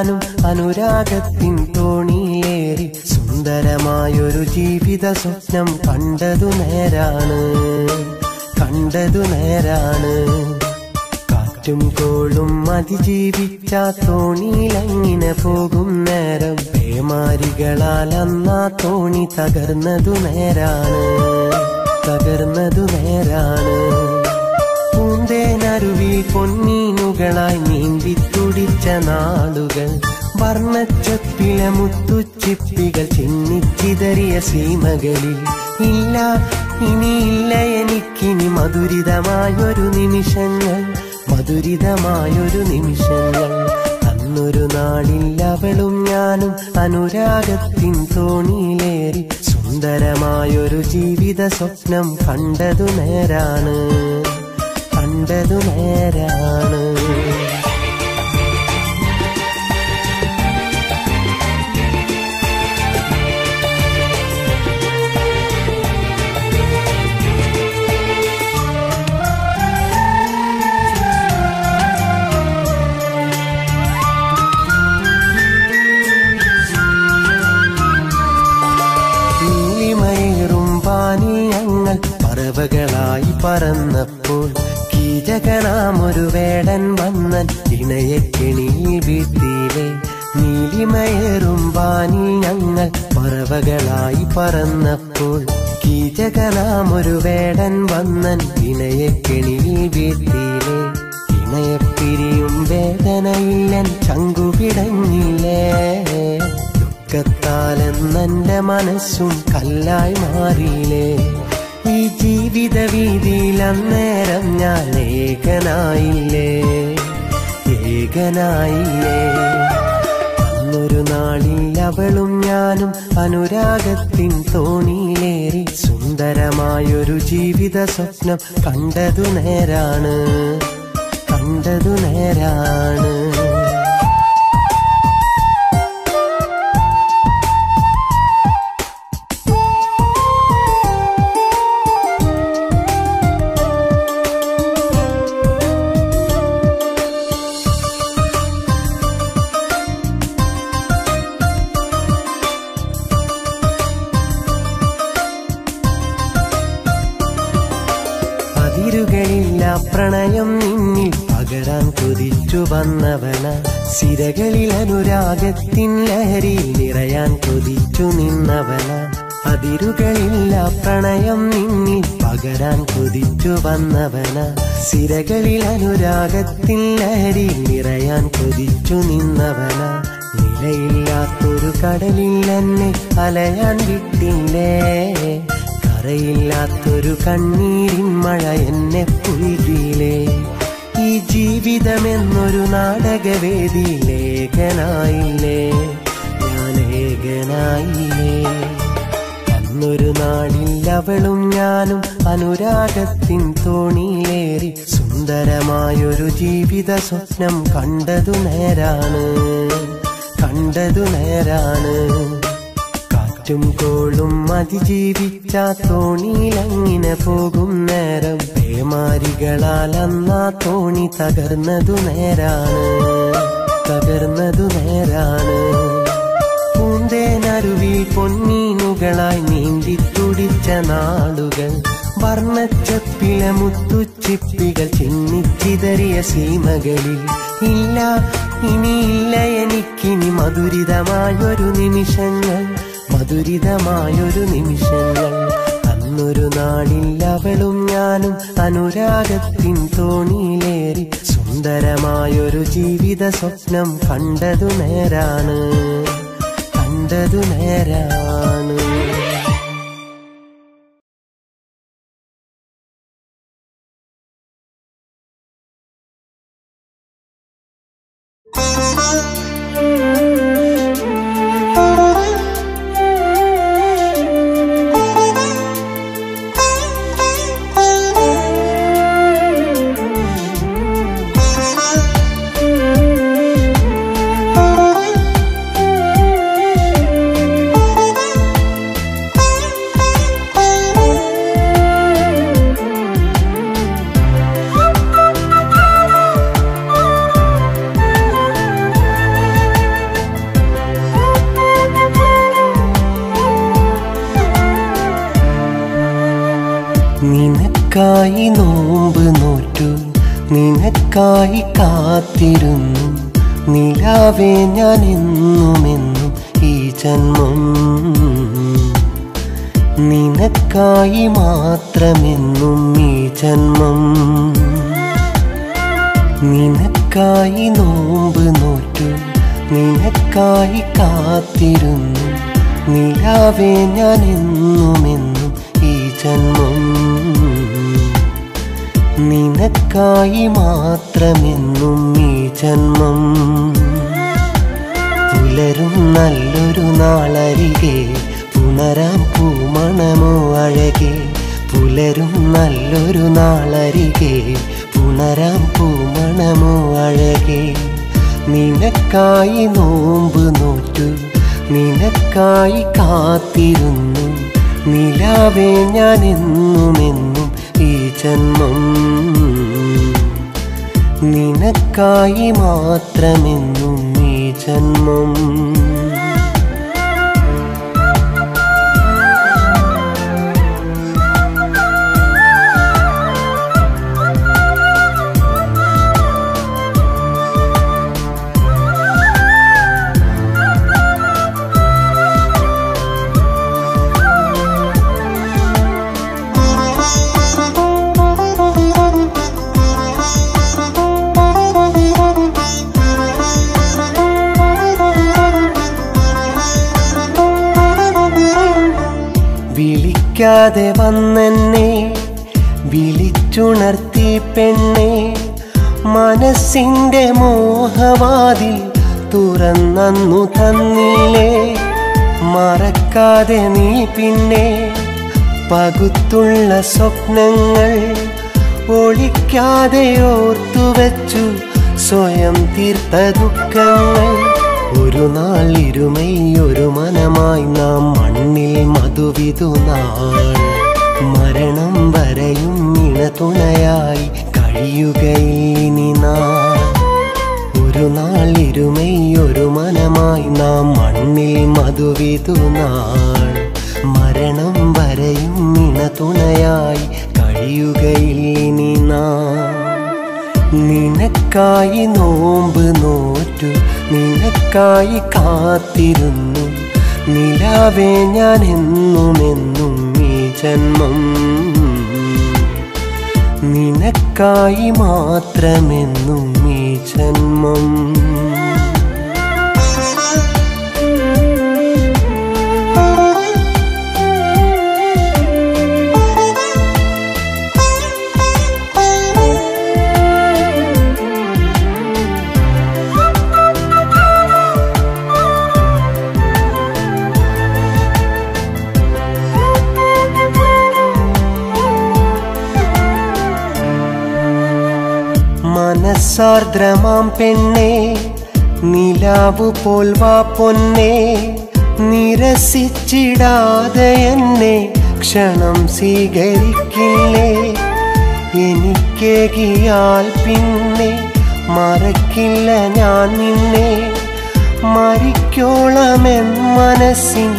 ഞാനും അനുരാഗത്തിൻ തോണിയിലേറി സുന്ദരമായൊരു ജീവിത സ്വപ്നം കണ്ടതു നേരാണ് കാറ്റും കോളും അതിജീവിച്ച തോണിയിലങ്ങിനെ പോകും നേരം പേമാരികളാൽ അന്നാ തോണി തകർന്നതു നേരാണ് പൂന്തേനരുവിൽ പൊന്നീനുകളായി നീന്തി തുടിച്ച നാളുകൾ വർണ്ണച്ചൊപ്പിലെ മുത്തുച്ചിപ്പികൾ ചിന്നിച്ചിതറിയ സീമകളിൽ ഇല്ല ഇനിയില്ല എനിക്കിനി മധുരിതമായൊരു നിമിഷങ്ങൾ അന്നൊരു നാളിൽ അവളും ഞാനും അനുരാഗത്തിൻ തോണിയിലേറി സുന്ദരമായൊരു ജീവിത സ്വപ്നം കണ്ടതു നേരാണ് പറവകളായി പറന്നപ്പോൾ കീചകനാമൊരു വേടൻ വന്നൻ ഇണയക്കെണിയിൽ വീഴ്ത്തിയിലെ നീലിമയേറും വാനിൽ ഞങ്ങൾ പറവകളായി പറന്നപ്പോൾ കീചകനാമൊരു വേടൻ വന്നൻ ഇണയക്കെണിയിൽ വീഴ്ത്തിയിലെ ഇണയപ്പിരിയും വേദനയില്ലൻ ചങ്കുപിടഞ്ഞില്ലേ ദുഃഖത്താലെന്നെ മനസ്സും കല്ലായി മാറിയില്ലേ ഈ ജീവിത വീതിയിൽ അന്നേരം ഞാൻ ഏകനായില്ലേ അന്നൊരു നാളിൽ അവളും ഞാനും അനുരാഗത്തിൻ തോണിയിലേറി സുന്ദരമായൊരു ജീവിത സ്വപ്നം കണ്ടതു നേരാണ് അതിരുകളില്ല പ്രണയം നിന്നിൽ പകരാൻ കൊതിച്ചു വന്നവന സിരകളിൽ അനുരാഗത്തിൻ ലഹരി നിറയാൻ കൊതിച്ചു നിന്നവന അതിരുകളില്ല പ്രണയം നിന്നിൽ പകരാൻ കൊതിച്ചു വന്നവന സിരകളിൽ അനുരാഗത്തിൻ ലഹരി നിറയാൻ കൊതിച്ചു നിന്നവന നിലയില്ലാത്തൊരു കടലിൽ എന്നെ അലയാൻ വിട്ടില്ലേ കരയില്ലാത്തൊരു കണ്ണീരിൻ മഴ എന്നെ പുൽകിയിലേ ഈ ജീവിതമെന്നൊരു നാടകവേദിയിലേകനായില്ലേ ഞാൻ ഏകനായില്ലേ അന്നൊരു നാളിൽ അവളും ഞാനും അനുരാഗത്തിൻ തോണിയിലേറി സുന്ദരമായൊരു ജീവിത സ്വപ്നം കണ്ടതു നേരാണ് കാറ്റും കോളും അതിജീവിച്ച തോണിയിലങ്ങിനെ പോകും നേരം പേമാരികളാൽ അന്നാ തോണി തകർന്നതു നേരാണ് പൂന്തേനരുവിൽ പൊന്നീനുകളായി നീന്തി തുടിച്ച നാളുകൾ വർണ്ണച്ചൊപ്പിലെ മുത്തുച്ചിപ്പികൾ ചിന്നിച്ചിതറിയ സീമകളിൽ ഇല്ല ഇനിയില്ല എനിക്കിനി മധുരിതമായൊരു നിമിഷങ്ങൾ അന്നൊരു നാളിൽ അവളും ഞാനും അനുരാഗത്തിൻ തോണിയിലേറി സുന്ദരമായൊരു ജീവിത സ്വപ്നം കണ്ടതു നേരാണ് നിനക്കായി നോമ്പ് നോറ്റു, നിനക്കായി കാത്തിരുന്നു, നിലാവേ ഞാൻ എന്നുമെന്നും ഈ ജന്മം. നിനക്കായി മാത്രമെന്നും ഈ ജന്മം. നിനക്കായി നോമ്പ് നോറ്റു, നിനക്കായി കാത്തിരുന്നു, നിലാവേ ഞാൻ എന്നുമെന്നും ഈ ജന്മം. നിനക്കായി മാത്രമെന്നും ഈ ജന്മം. പുലരും നല്ലൊരു നാളരികെ പുണരാം പൂമണമോ അഴകെ. പുലരും നല്ലൊരു നാളരികെ പുണരാം പൂമണമോ അഴകെ. നിനക്കായി നോമ്പ് നോറ്റു, നിനക്കായി കാത്തിരുന്നു, നിലാവേ ഞാൻ എന്നുമെന്നും ഈ ജന്മം. നിനക്കായി മാത്രമെന്നും ഈ ജന്മം. വിളിക്കാതെ വന്നെന്നെ വിളിച്ചുണർത്തി പെണ്ണെ. മനസ്സിൻ്റെ മോഹവാതിൽ തുറന്നു തന്നില്ലേ. മറക്കാതെ നീ പിന്നെ പകുത്തുള്ള സ്വപ്നങ്ങൾ ഒളിക്കാതെ ഓർത്തുവച്ചു സ്വയം തീർത്ത ദുഃഖങ്ങൾ. ഒരു നാൾ ഇരുമയൊരു മനമായി നാം മണ്ണിൽ മധുവിധു നാൾ. മരണം വരെയും ഇണതുണയായി കഴിയുകയിനി നാം. ഒരു നാൾ ഇരുമയൊരു മനമായി നാം മണ്ണിൽ മധുവിധു നാൾ. മരണം വരെയും ഇണതുണയായി കഴിയുകയിനി നാം. നിനക്കായി നോമ്പ് നോറ്റു, നിനക്കായി കാത്തിരുന്നു, നിലാവേ ഞാൻ എന്നുമെന്നും ഈ ജന്മം. നിനക്കായി മാത്രമെന്നും ഈ ജന്മം. മനസ്സാർദ്രമാം പെണ്ണെ, നിലാവു പോൽ വാ പൊന്നെ. നിരസിച്ചിടാതെ എന്നെ ക്ഷണം സ്വീകരിക്കില്ലേ. എനിക്കേകിയാൽ പിന്നെ മറക്കില്ല ഞാൻ നിന്നെ. മരിക്കോളമെൻ മനസ്സിൻ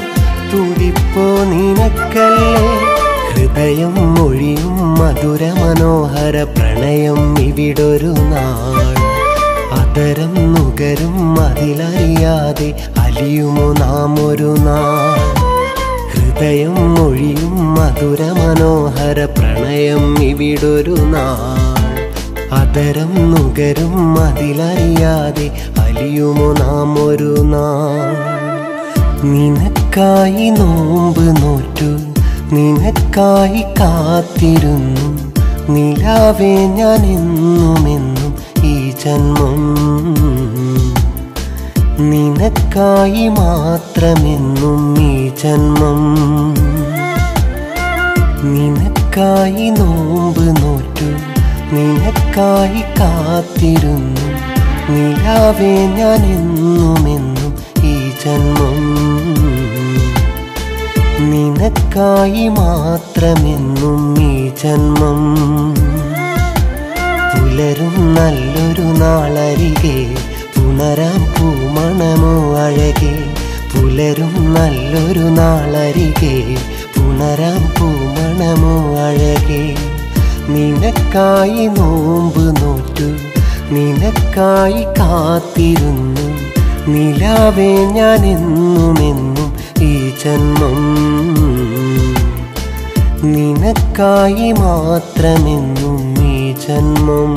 തുടിപ്പോ നിനക്കല്ലേ. ഹൃദയം മൊഴിയും മധുര മനോഹര പ്രണയം ഇവിടൊരു നാൾ. അതരം നുകരും അതിലറിയാതെ അലിയുമോ നാം ഒരു നാൾ. ഹൃദയം മൊഴിയും മധുര മനോഹര പ്രണയം ഇവിടൊരു നാൾ. അതരം നുകരും അതിലറിയാതെ അലിയുമോ നാം ഒരു നാൾ. നിനക്കായി നോമ്പ് നോറ്റു, നിനക്കായി കാത്തിരുന്നു, നിലാവേ ഞാൻ എന്നുമെന്നും ഈ ജന്മം. നിനക്കായി മാത്രമെന്നും ഈ ജന്മം. നിനക്കായി നോമ്പ് നോറ്റു, നിനക്കായി കാത്തിരുന്നു, നിലാവേ ഞാൻ എന്നുമെന്നും ഈ ജന്മം. നിനക്കായി മാത്രമെന്നും ഈ ജന്മം. പുലരും നല്ലൊരു നാളരികെ പുണരാം പൂമണമോ അഴകെ. പുലരും നല്ലൊരു നാളരികെ പുണരാം പൂമണമോ അഴകെ. നിനക്കായി നോമ്പ് നോറ്റു, നിനക്കായി കാത്തിരുന്നു. നിലാവേ ഞാൻ എന്നുമെന്നും ഈ ജന്മം നിനക്കായി മാത്രമെന്നും ഈ ജന്മം.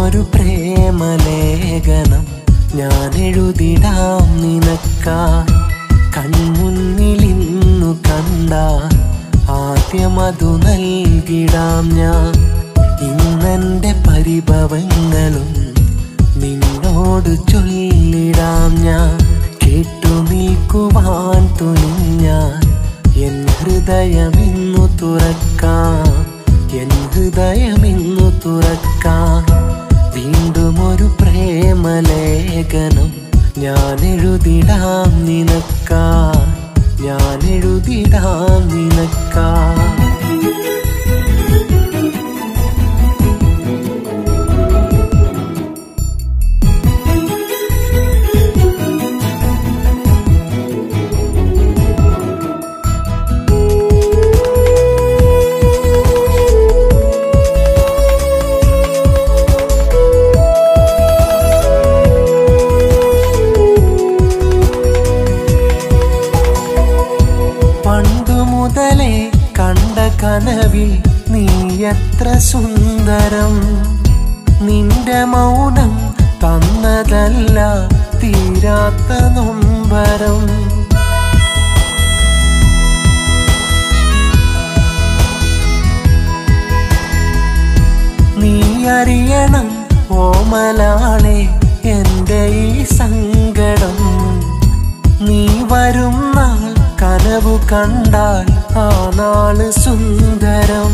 ഒരു പ്രേമലേഖനം ഞാൻ എഴുതിടാം നിനക്കായി. കൺമുന്നിലിന്നു കണ്ട ആദ്യമതു നൽകിടാം ഞാൻ. ഇന്നെൻ്റെ പരിഭവങ്ങളും നിന്നോട് ചൊല്ലിടാം ഞാൻ. കേട്ടു നിൽക്കുവാൻ തുനിഞ്ഞാൻ എൻ ഹൃദയമിന്നു തുറക്കാം, എൻ ഹൃദയമിന്നു തുറക്കാം. വീണ്ടും ഒരു പ്രേമലേഖനം ഞാൻ എഴുതിടാം നിനക്കായി, ഞാൻ എഴുതിടാം നിനക്കായി. മുതലേ കണ്ട കനവിൽ നീ എത്ര സുന്ദരം. നിന്റെ മൗനം തന്നതല്ല തീരാത്ത നൊമ്പരം. നീ അറിയണം ഓമലാളെ എൻ്റെ ഈ സങ്കടം. നീ വരും നാൾ കനവു കണ്ടാൽ ആ നാള് സുന്ദരം.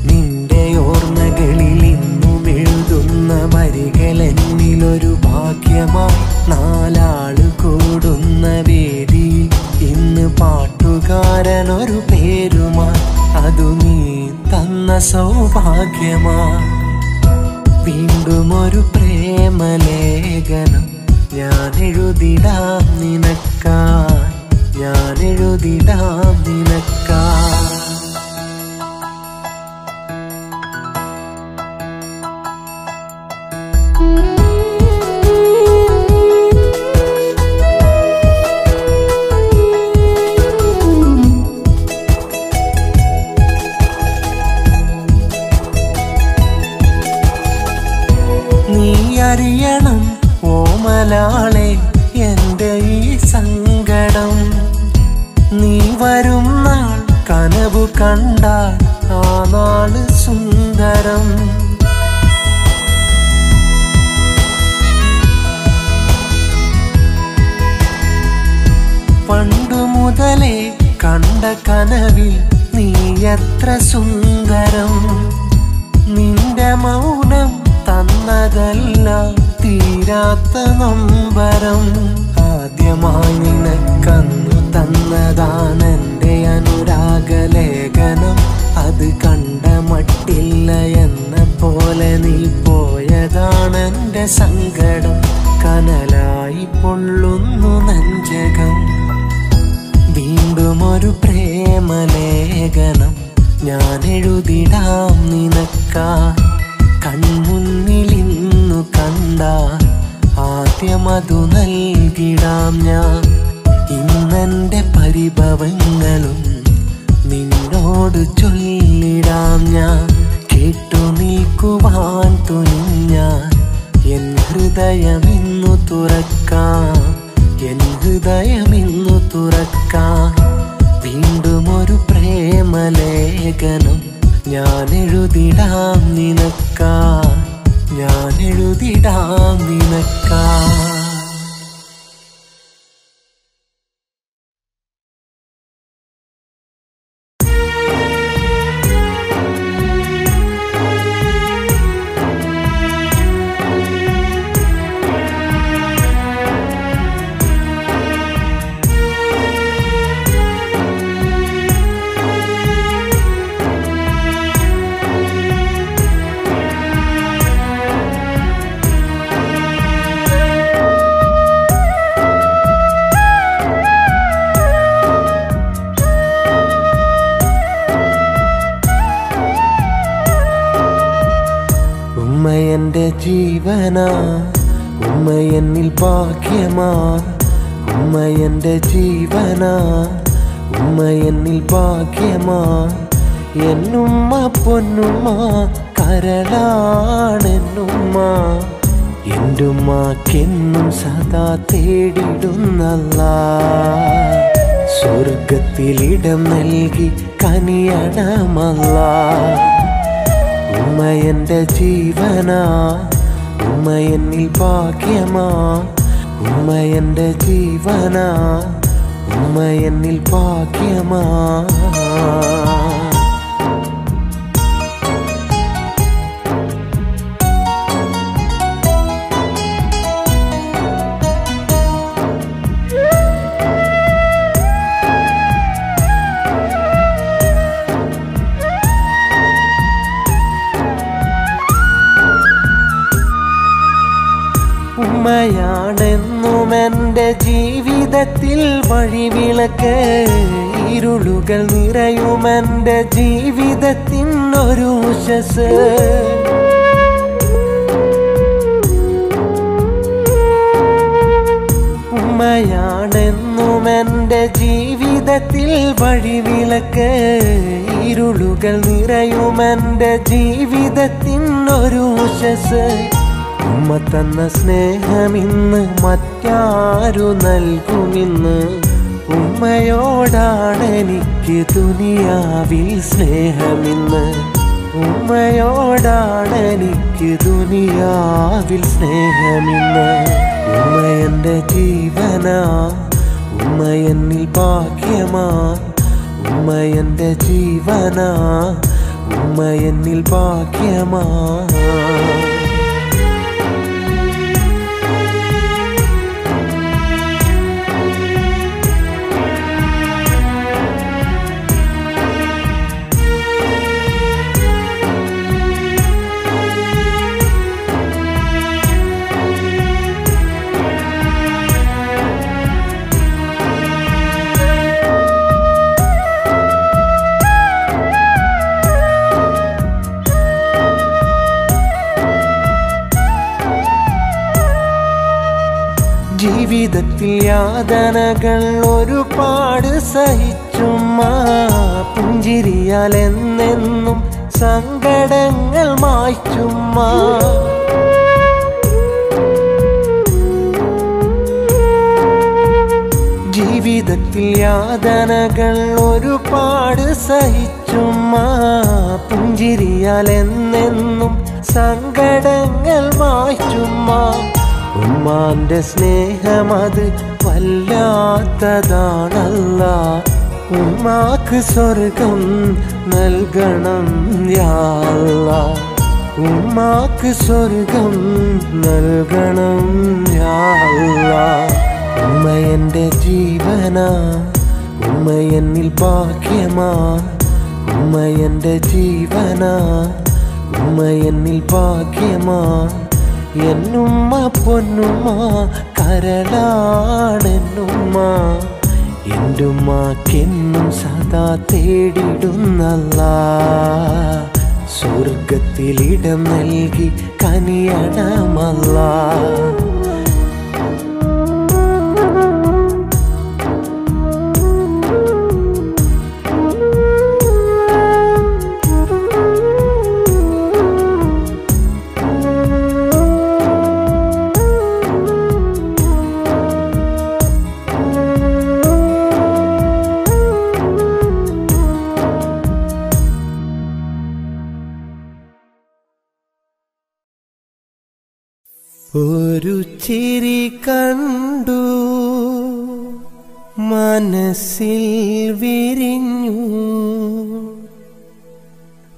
നിന്റെ ഓർമ്മകളിൽ ഇന്നും എഴുതുന്ന വരികൾ എന്നിലൊരു ഭാഗ്യമായി. നാലാള് കൂടുന്ന വേദി ഇന്ന് പാട്ടുകാരനൊരു പേരുമായി. അതു നീ തന്ന സൗഭാഗ്യമായി. വീണ്ടും ഒരു പ്രേമലേഖനം ഞാൻ എഴുതിടാം നിനക്കായി, ഞാൻ എഴുതിടാം നിനക്കായി. നീ അറിയണം ഓമലാളെ എൻ്റെ ഈ സങ്കടം. നീ വരും നാൾ കനവു കണ്ടാൽ ആ നാള് സുന്ദരം. പണ്ടു മുതലേ കണ്ട കനവിൽ നീ എത്ര സുന്ദരം. നിന്റെ മൗനം തന്നതല്ല തീരാത്ത നൊമ്പരം. ആദ്യമായി നിനക്കന്നു തന്നതാണെൻ്റെ അനുരാഗലേഖനം. അത് കണ്ട മട്ടില്ല എന്ന പോലെ നീ പോയതാണെൻ്റെ സങ്കടം. കനലായി പൊള്ളുന്നു നെഞ്ചകം. വീണ്ടും ഒരു പ്രേമലേഖനം ഞാൻ എഴുതിടാം നിനക്കായി. കൺമുന്നിലിന്നു കണ്ട ആദ്യമതു നൽകിടാം ഞാൻ. ഇന്നെൻ്റെ പരിഭവങ്ങളും നിന്നോട് ചൊല്ലിടാം ഞാൻ. കേട്ടു നിൽക്കുവാൻ തുനിഞ്ഞാൻ എൻ ഹൃദയമിന്നു തുറക്കാം, എൻ ഹൃദയമിന്നു തുറക്കാം. വീണ്ടും ഒരു പ്രേമലേഖനം ഞാൻ എഴുതിടാം നിനക്കായി, ഞാൻ എഴുതിടാം നിനക്കായി. ജീവനാ, ഉമ്മ എന്നിൽ ഭാഗ്യമാ. ഉമ്മ എൻ്റെ ജീവനാ, ഉമ്മ എന്നിൽ ഭാഗ്യമാ. എന്നുമ്മ പൊന്നുമ്മ കരളാണെന്നുമ്മ. എന്റുമ്മക്കെന്നും സദാ തേടിടുന്നല്ലാ. സ്വർഗത്തിലിടം നൽകി കനിയണമല്ലാ. ഉമ്മ എൻ്റെ ജീവനാ, ഉമ്മ എന്നിൽ ഭാഗ്യമാ. ഉമ്മ എൻ്റെ ജീവനാ, ഉമ്മ എന്നിൽ ഭാഗ്യമാ. ഉമ്മയാണെന്നും എൻ്റെ ജീവിതത്തിൽ വഴിവിളക്ക്. ഇരുളുകൾ നിറയും എൻ്റെ ജീവിതത്തിനൊരു ഉഷസ്. ഉമ്മയാണെന്നും എൻ്റെ ജീവിതത്തിൽ വഴിവിളക്ക്. ഇരുളുകൾ നിറയും എൻ്റെ ജീവിതത്തിനൊരു ഉഷസ്. ഉമ്മ തന്ന സ്നേഹമിന്ന് മറ്റാരു നൽകുമിന്ന്. ഉമ്മയോടാണ് എനിക്ക് ദുനിയാവിൽ സ്നേഹമിന്ന്. ഉമ്മയോടാണ് എനിക്ക് ദുനിയാവിൽ സ്നേഹമിന്ന്. ഉമ്മ എൻ്റെ ജീവനാ, ഉമ്മ എന്നിൽ ഭാഗ്യമാ. ഉമ്മ എൻ്റെ ജീവനാ, ഉമ്മ എന്നിൽ ഭാഗ്യമാ. ജീവിതത്തിൽ യാതനകൾ ഒരുപാട് സഹിച്ചുമ്മ. പുഞ്ചിരിയാൽ എന്നെന്നും സങ്കടങ്ങൾ മായ്ച്ചുമ്മ. ജീവിതത്തിൽ യാതനകൾ ഒരുപാട് സഹിച്ചുമ്മ. പുഞ്ചിരിയാൽ എന്നെന്നും സങ്കടങ്ങൾ മായ്ച്ചുമ്മ. ഉമ്മാന്റെ സ്നേഹമത് വല്ലാത്തതാണല്ലാ. ഉമ്മാക്ക് സ്വർഗം നൽകണം യാ അല്ലാഹ്. ഉമ്മാക്ക് സ്വർഗം നൽകണം യാ അല്ലാഹ്. ഉമ്മ എൻ്റെ ജീവനാ, ഉമ്മ എന്നിൽ ഭാഗ്യമാ. ഉമ്മ എൻ്റെ ജീവനാ, ഉമ്മ എന്നിൽ ഭാഗ്യമാ. എന്നുമ്മ പൊന്നുമ്മ കരളാണെന്നുമ്മ. എന്റുമ്മക്കെന്നും സദാ തേടിടുന്നല്ലാ. സ്വർഗത്തിലിടം നൽകി കനിയണമല്ലാ. ഒരു ചിരി കണ്ടു മനസ്സിൽ വിരിഞ്ഞു.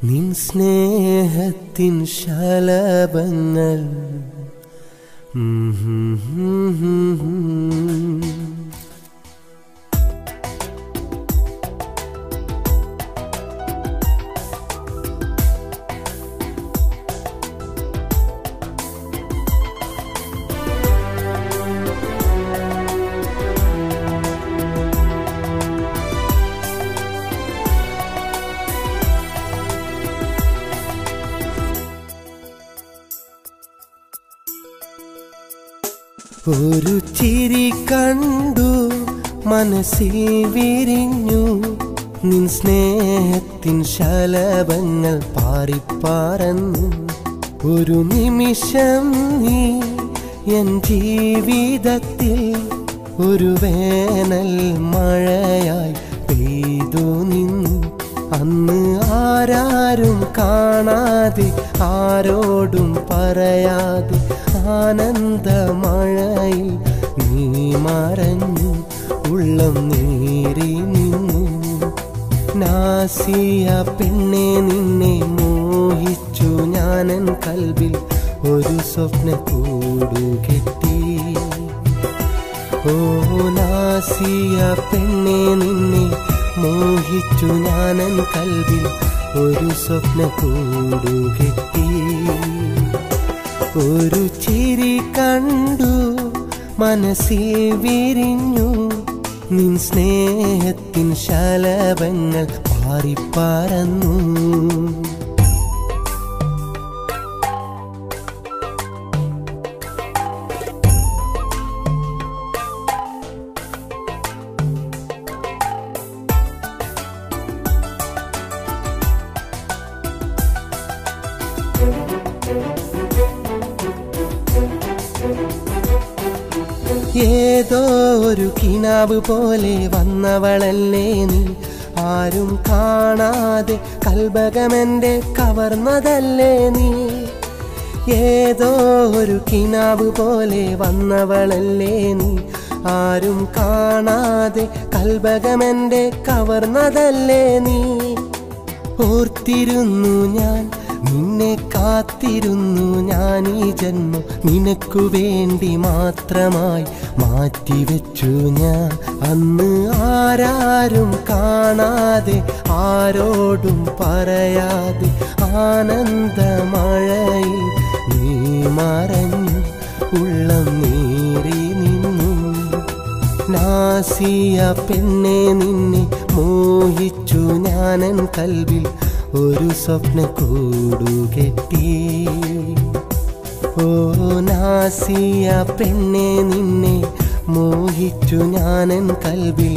നിൻ സ്നേഹത്തിൻ ശലഭങ്ങൾ. ഒരു ചിരി കണ്ടു മനസ്സിൽ വിരിഞ്ഞു നിൻ സ്നേഹത്തിൻ ശലഭങ്ങൾ പാറിപ്പാറന്നു ഒരു നിമിഷം നീ എൻ ജീവിതത്തിൽ ഒരു വേനൽ മഴയായി പെയ്തു നിന്നു അന്ന് ആരാരും കാണാതെ ആരോടും പറയാതെ ആനന്ദമഴയിൽ നീ മറഞ്ഞു ഉള്ളം നീറി നിന്നു നാസിയ പെണ്ണെ നിന്നെ മോഹിച്ചു ഞാനൻ കൽബിൽ ഒരു സ്വപ്ന കൂടുകെട്ടി ഓ നാസിയ പെണ്ണെ നിന്നെ മോഹിച്ചു ഞാനൻ കൽബിൽ ഒരു സ്വപ്ന കൂടുകെട്ടി ഒരു ചിരി കണ്ടു മനസ്സിൽ വിരിഞ്ഞു നിൻ സ്നേഹത്തിൻ ശലഭങ്ങൾ പാറിപ്പാറന്നു ഏതോ ഒരു കിനാവ് പോലെ വന്നവളല്ലേ നീ ആരും കാണാതെ കൽബകമെന്റെ കവർന്നതല്ലേ നീ ഏതോ ഒരു കിനാവ് പോലെ വന്നവളല്ലേ നീ ആരും കാണാതെ കൽബകമെന്റെ കവർന്നതല്ലേ നീ ഓർത്തിരുന്നു ഞാൻ നിന്നെ കാത്തിരുന്നു ഞാൻ ഈ ജന്മം നിനക്കു വേണ്ടി മാത്രമായി മാറ്റിവെച്ചു ഞാൻ അന്ന് ആരാരും കാണാതെ ആരോടും പറയാതെ ആനന്ദമഴയിൽ നീ മറഞ്ഞു ഉള്ളം നീറി നിന്നു നാസിയ പെണ്ണെ നിന്നെ മോഹിച്ചു ഞാനൻ കൽബിൽ ഒരു സ്വപ്ന കൂടുകെട്ടി ഓ നാസിയ പെണ്ണെ നിന്നെ മോഹിച്ചു ഞാനൻ കൽബിൽ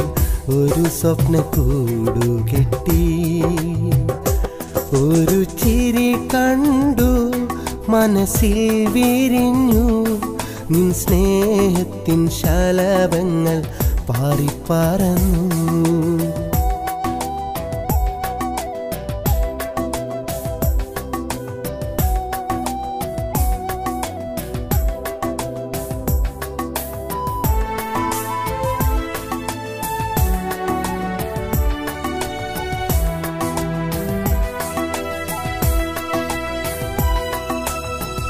ഒരു സ്വപ്ന കൂടുകെട്ടി ഒരു ചിരി കണ്ടു മനസ്സിൽ വിരിഞ്ഞു നിൻ സ്നേഹത്തിൻ ശലഭങ്ങൾ പാറിപ്പാറന്നു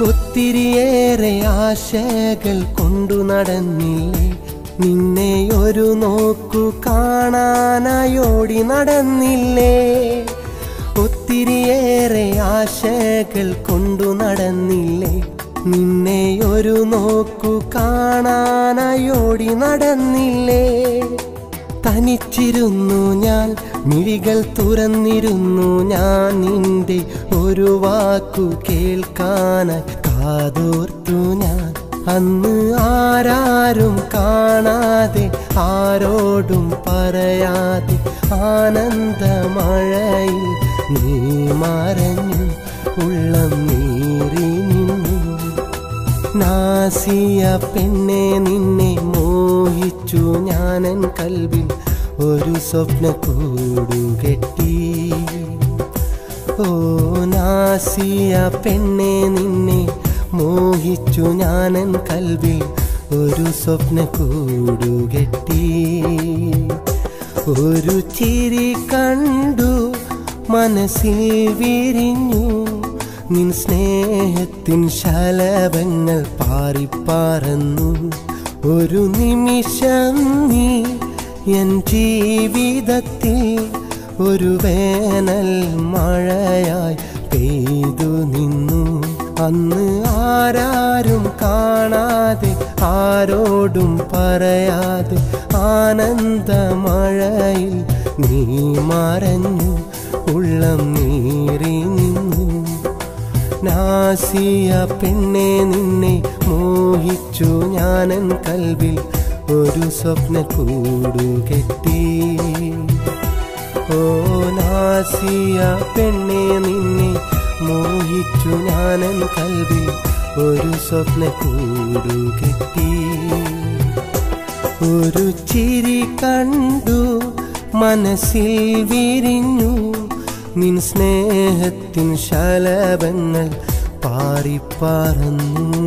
ഒത്തിരിയേറെ ആശകൾ കൊണ്ടു നടന്നില്ലേ നിന്നെ ഒരു നോക്കു കാണാനായോടി നടന്നില്ലേ ഒത്തിരിയേറെ ആശകൾ കൊണ്ടു നടന്നില്ലേ നിന്നെ ഒരു നോക്കു കാണാനായോടി നടന്നില്ലേ തനിച്ചിരുന്നു ഞാൻ മിഴികൾ തുറന്നിരുന്നു ഞാൻ നിന്റെ ഒരു വാക്കു കേൾക്കാനായി കാതോർത്തു ഞാൻ അന്ന് ആരാരും കാണാതെ ആരോടും പറയാതെ ആനന്ദമഴയിൽ നീ മറഞ്ഞു ഉള്ളം നീറി നിന്നു നാസിയ പെണ്ണെ നിന്നെ മോഹിച്ചു ഞാനൻ കൽബിൽ ഒരു സ്വപ്ന കൂടുകെട്ടി ഓ നാസിയ പെണ്ണെ നിന്നെ മോഹിച്ചു ഞാനൻ കൽബിൽ ഒരു സ്വപ്ന കൂടുകെട്ടി ഒരു ചിരി കണ്ടു മനസ്സിൽ വിരിഞ്ഞു നിൻ സ്നേഹത്തിൻ ശലഭങ്ങൾ പാറിപ്പാറന്നു ഒരു നിമിഷം നീ എൻ ജീവിതത്തിൽ ഒരു വേനൽ മഴയായി പെയ്തു നിന്നു അന്ന് ആരാരും കാണാതെ ആരോടും പറയാതെ ആനന്ദമഴയിൽ നീ മറഞ്ഞു ഉള്ളം നീറി നിന്നു നാസിയ പെണ്ണെ നിന്നെ മോഹിച്ചു ഞാനൻ കൽവിൽ ഒരു സ്വപ്ന കൂടുകെട്ടി. ഓ നാസിയ പെണ്ണെ നിന്നെ മോഹിച്ചു ഞാനൻ കൽവിൽ ഒരു സ്വപ്ന കൂടുകെട്ടി. ഒരു ചിരി കണ്ടു മനസ്സിൽ വിരിഞ്ഞു നിൻ സ്നേഹത്തിൻ ശലഭങ്ങൾ പാറിപ്പറന്നു.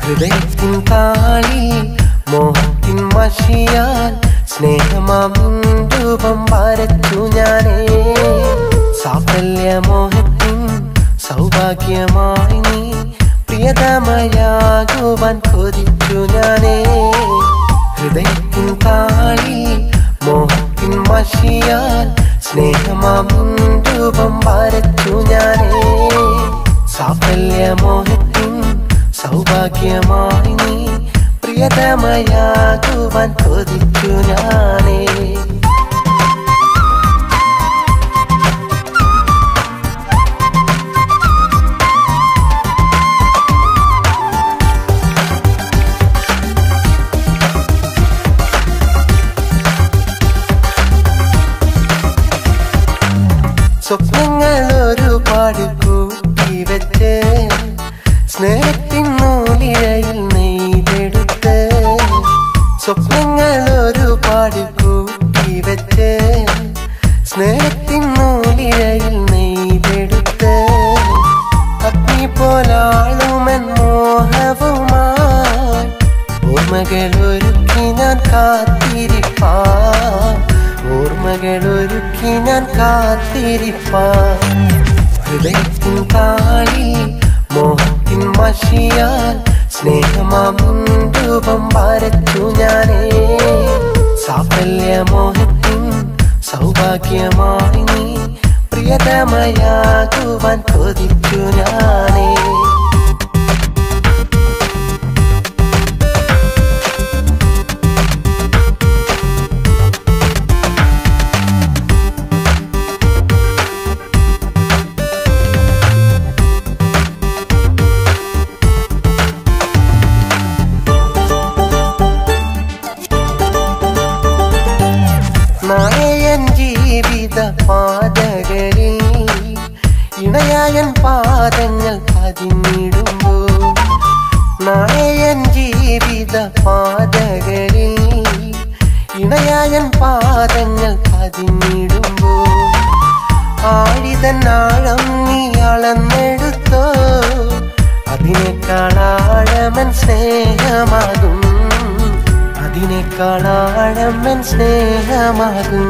ഹൃദയത്തിൻ താളിൽ മോഹത്തിൻ മഷിയാൽ സ്നേഹമാം രൂപം വരച്ചു ഞാനേ. സാഫല്യമോഹത്തിൻ സൗഭാഗ്യമായി നീ പ്രിയതമയാകുവാൻ കൊതിച്ചു ഞാനേ. ഹൃദയത്തിൻ താളിൽ മോഹത്തിൻ മഷിയാൽ സ്നേഹമാം രൂപം വരച്ചു ഞാനേ. സാഫല്യമോഹത്തിൻ സൗഭാഗ്യമായി നീ പ്രിയതമയാകുവാൻ കൊതിച്ചു ഞാനേ. സ്വപ്നങ്ങൾ ഒരുപാട് കൂട്ടി വെച്ച് സ്നേഹത്തിൻ നൂലിഴയിൽ നെയ്തെടുത്ത്. സ്വപ്നങ്ങൾ ഒരുപാട് കൂട്ടി വെച്ച് സ്നേഹത്തിൻ നൂലിഴയിൽ നെയ്തെടുത്ത്. അഗ്നി പോലാളുമെൻ മോഹവുമായി ഓർമ്മകളൊരുക്കി ഞാൻ കാത്തിരിപ്പാൻ. ഓർമ്മകളൊരുക്കി ഞാൻ കാത്തിരിപ്പാൻ. ഹൃദയത്തിൻ താളിൽ മോഹത്തിൻ മഷിയാൽ സ്നേഹമാം രൂപം വരച്ചു ഞാനേ. സാഫല്യമോഹത്തിൻ സൗഭാഗ്യമായി നീ പ്രിയതമയാകുവാൻ കൊതിച്ചു ഞാനേ. നായൻ ജീവിത പാതകളിൽ ഇണയായൻ പാദങ്ങൾ പതിഞ്ഞിടുമ്പോൾ. നായൻ ജീവിത പാതകളിൽ ഇണയായൻ പാദങ്ങൾ പതിഞ്ഞിടുമ്പോൾ. ആഴിതന്നാഴം നീ അളന്നെടുത്തോ അതിനേക്കാളാഴമൻ സ്നേഹമാകും. അതിനേക്കാളാഴമൻ സ്നേഹമാകും.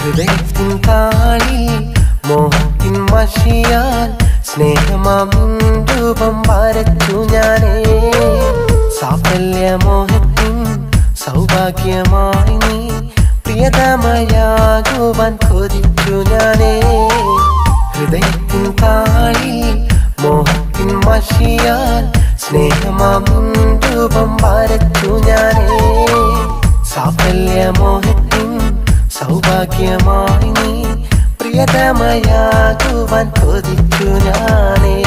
ഹൃദയത്തിൻ താളിൽ മോഹത്തിൻ മഷിയാൽ സ്നേഹമാം രൂപം വരച്ചു ഞാനേ. സാഫല്യമോഹത്തിൻ സൗഭാഗ്യമായി നീ പ്രിയതമയാകുവാൻ കൊതിച്ചു ഞാനേ. ഹൃദയത്തിൻ താളിൽ മോഹത്തിൻ മഷിയാൽ സ്നേഹമാം രൂപം വരച്ചു ഞാനേ. സാഫല്യമോഹത്തിൻ സൗഭാഗ്യമായി നീ പ്രിയതമയാകുവാൻ കൊതിച്ചു ഞാനേ.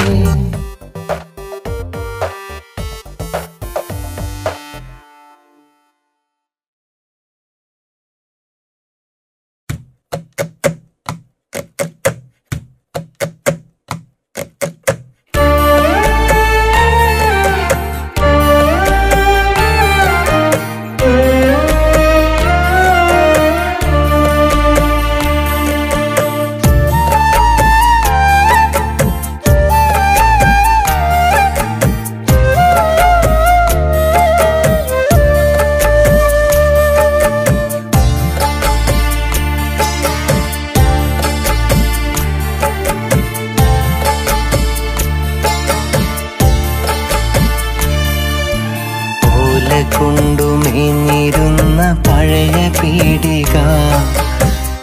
കൊണ്ടു മേഞ്ഞിരുന്ന പഴയ പീടിക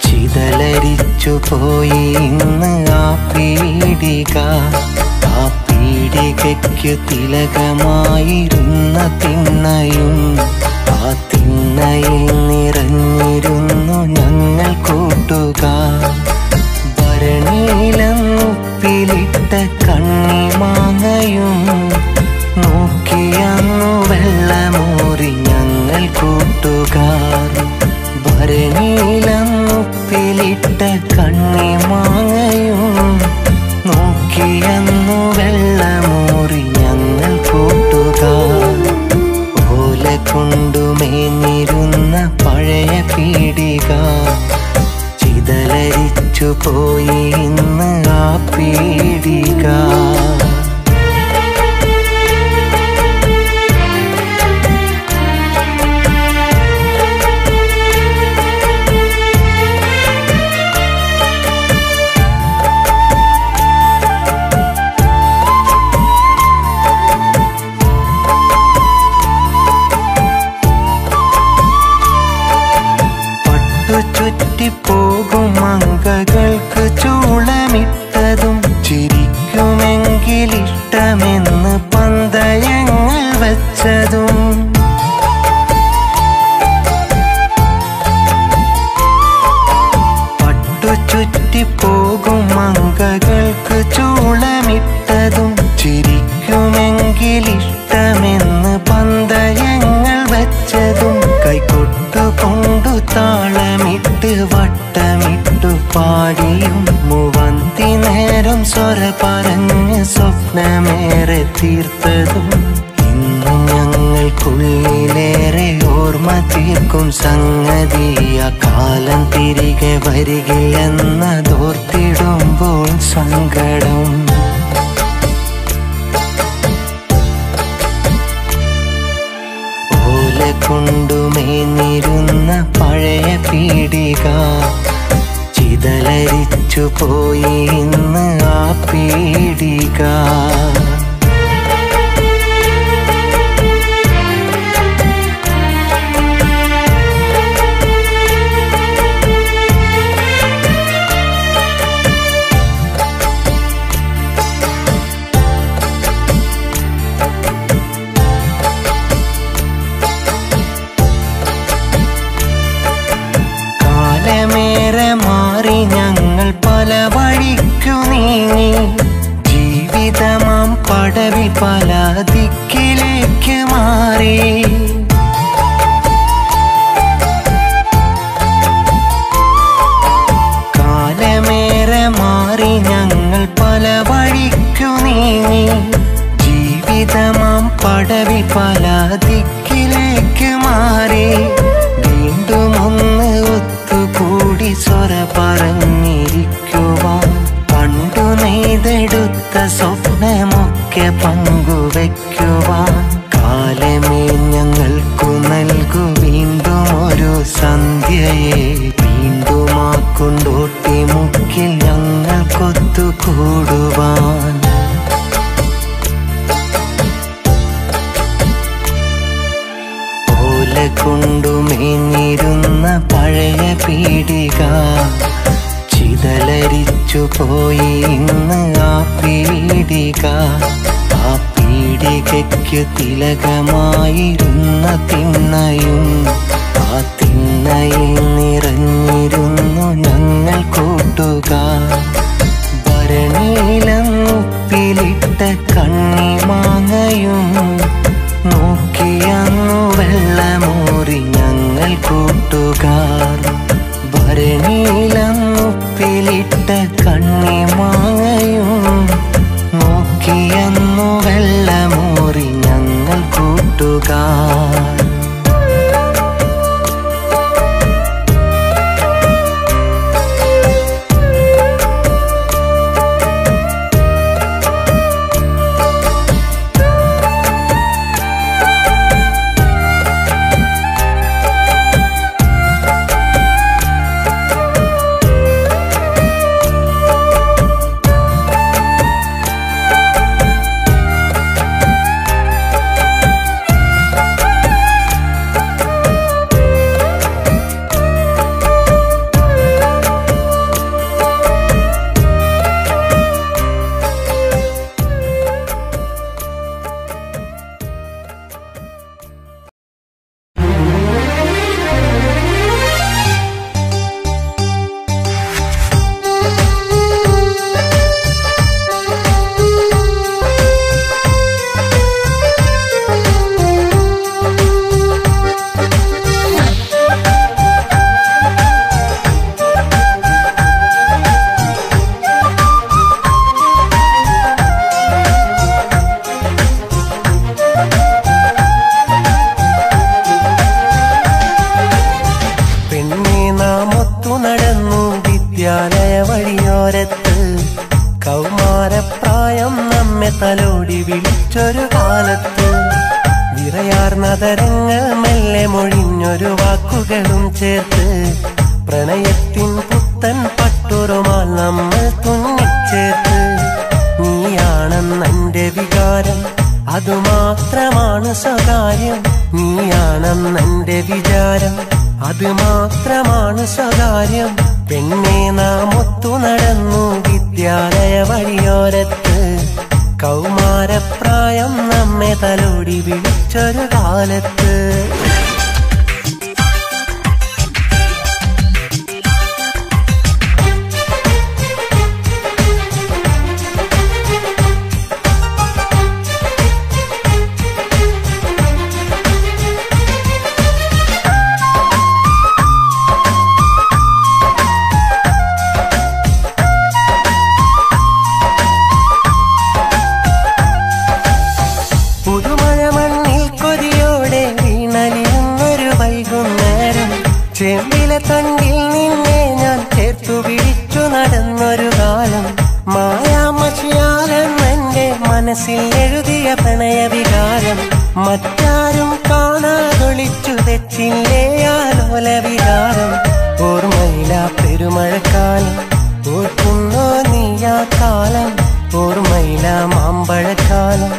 ചിതലരിച്ചു പോയി ഇന്ന് ആ പീടിക. ആ പീടികയ്ക്കു തിലകമായിരുന്ന തിണ്ണയും ആ തിണ്ണയിൽ നിറഞ്ഞിരുന്നു ഞങ്ങൾ കൂട്ടുകാർ. ഭരണിയിലന്നുപ്പിലിട്ട കണ്ണിമാങ്ങയും നോക്കിയന്നു വെള്ളമൂറി ഞങ്ങൾ കൂട്ടുകാർ. ഭരണിയിലന്നുപ്പിലിട്ട കണ്ണിമാങ്ങയും നോക്കിയന്നു വെള്ളമൂറി ഞങ്ങൾ കൂട്ടുകാർ. ഓല കൊണ്ടു മേഞ്ഞിരുന്ന പഴയ പീടിക ചിതലരിച്ചു പോയി ഇന്ന് ആ പീടിക. ചുറ്റിപ്പോകും മങ്കകൾക്ക് ചൂളമിട്ടതും ചിരിക്കുമെങ്കിലിഷ്ടമെന്ന് പന്തയങ്ങൾ വച്ചതും പട്ടു ചുറ്റിപ്പോകും മങ്കകൾക്ക് ചൂളമിട്ടതും ചിരിക്കുമെങ്കിലിഷ്ടമെന്ന് പന്തയങ്ങൾ വച്ചതും കൈകൊട്ടുകൊണ്ടു താളമിട്ട് വട്ടമിട്ടു പാടിയും മുവന്തി നേരം സ്വര പറഞ്ഞ് സ്വപ്നമേറെ തീർത്തതും ഇന്നും ഞങ്ങൾക്കുള്ളിലേറെ ഓർമ്മ തീർക്കും സംഗതി. ആ കാലം തിരികെ വരികയെന്നതോർത്തിടുമ്പോൾ സങ്കടം. കൊണ്ടു മേഞ്ഞിരുന്ന പഴയ പീടിക ചിതലരിച്ചു പോയി ഇന്ന് ആ പീടിക. മാറി ഞങ്ങൾ പല വഴിക്കു നീങ്ങി ജീവിതമാം പടവിൽ പല ദിക്കിലേക്ക് മാറി. കാലമേറെ മാറി ഞങ്ങൾ പല വഴിക്കു നീങ്ങി ജീവിതമാം പടവിൽ പല ദിക്കിലേക്ക് മാറി. വീണ്ടും ഒന്ന് ഒത്തുകൂടി സ്വര പറഞ്ഞിരിക്കുവാൻ പണ്ടു നെയ്തെടുത്ത സ്വപ്നമൊക്കെ പങ്കുവെക്കുവാൻ കാലമേ ഞങ്ങൾക്കു നൽകു വീണ്ടും ഒരു സന്ധ്യയെ. വീണ്ടും ആ കൊണ്ടോട്ടി മുക്കിൽ ഞങ്ങൾക്കൊത്തുകൂടുവാൻ. കൊണ്ടു മേഞ്ഞിരുന്ന പഴയ പീടിക ചിതലരിച്ചു പോയി ഇന്ന് ആ പീടിക. ആ പീടികയ്ക്കു തിലകമായിരുന്ന തിണ്ണയും ആ തിണ്ണയിൽ നിറഞ്ഞിരുന്നു ഞങ്ങൾ കൂട്ടുകാർ. ഭരണിയിലന്നുപ്പിലിട്ട കണ്ണിമാങ്ങയും നോക്കിയന്നു വെള്ളമൂറി ഞങ്ങൾ കൂട്ടുകാർ. ഭരണിയിലന്നുപ്പിലിട്ട കണ്ണിമാങ്ങയും നോക്കിയന്നു വെള്ളമൂറി ഞങ്ങൾ കൂട്ടുകാർ. നദരങ്ങൾ മെല്ലെ മൊഴിഞ്ഞൊരു വാക്കുകളും ചേർത്ത് പ്രണയത്തിൻ പുത്തൻ പട്ടുറുമാൽ നമ്മൾ തുന്നിച്ചേർത്ത് നീയാണെന്നെന്റെ വികാരം അതുമാത്രമാണ് സ്വകാര്യം നീയാണെന്നെന്റെ വിചാരം അതുമാത്രമാണ് സ്വകാര്യം പെണ്ണെ നാം ഒത്തു നടന്നു വിദ്യാലയ വഴിയോരത്ത് കൗമാരപ്രായം നമ്മെ തലോടി വിളിച്ചൊരു കാലത്ത് ചെമ്പിലെ തണ്ടിൽ നിന്നെ ഞാൻ ചേർത്തു പിടിച്ചു നടന്നൊരു കാലം മായാമഷിയാലെന്നെന്റെ മനസ്സിൽ എഴുതിയ പ്രണയവികാരം മറ്റാരും കാണാതൊളിച്ചു തെച്ചില്ലേ ആലോല വികാരം ഓർമ്മയില പെരുമഴക്കാലം ഓർക്കുന്നോ നീയാ കാലം ഓർമ്മയില മാമ്പഴക്കാലം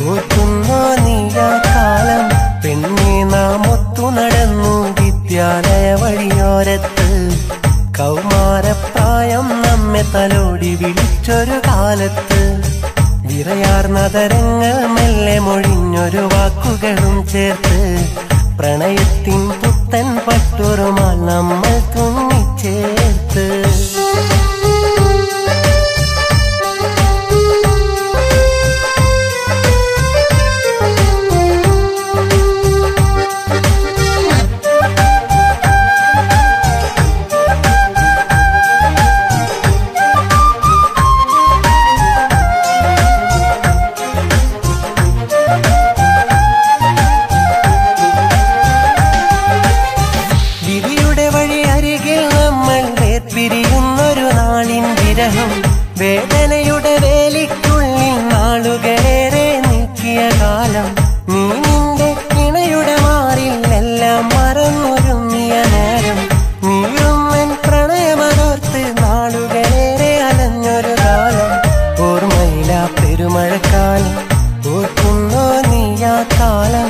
ഓർക്കുന്നോ നീയാ കാലം പെണ്ണെ നാം ഒത്തു നടന്നു വിദ്യാലയ വഴിയോരത്ത് കൗമാരപ്രായം നമ്മെ തലോടി വിളിച്ചൊരു കാലത്ത് വിറയാർന്നതരങ്ങൾ മെല്ലെ മൊഴിഞ്ഞൊരു വാക്കുകളും ചേർത്ത് പ്രണയത്തിൻ പുത്തൻ പട്ടുറുമാൽ നമ്മൾ തുന്നിച്ചേർത്ത് വേദനയുടെ വേലിക്കുള്ളിൽ നാളുകളേറെ നീക്കിയ കാലം നീ നിന്റെ ഇണയുടെ മാറിൽ എല്ലാം മറന്നൊരുങ്ങിയ നേരം നീയുമ്മൻ പ്രണയമതോർത്ത് നാളുകളേറെ അലഞ്ഞൊരു കാലം ഓർമ്മയില പെരുമഴക്കാലം ഓർക്കുന്നോ നീയാ കാലം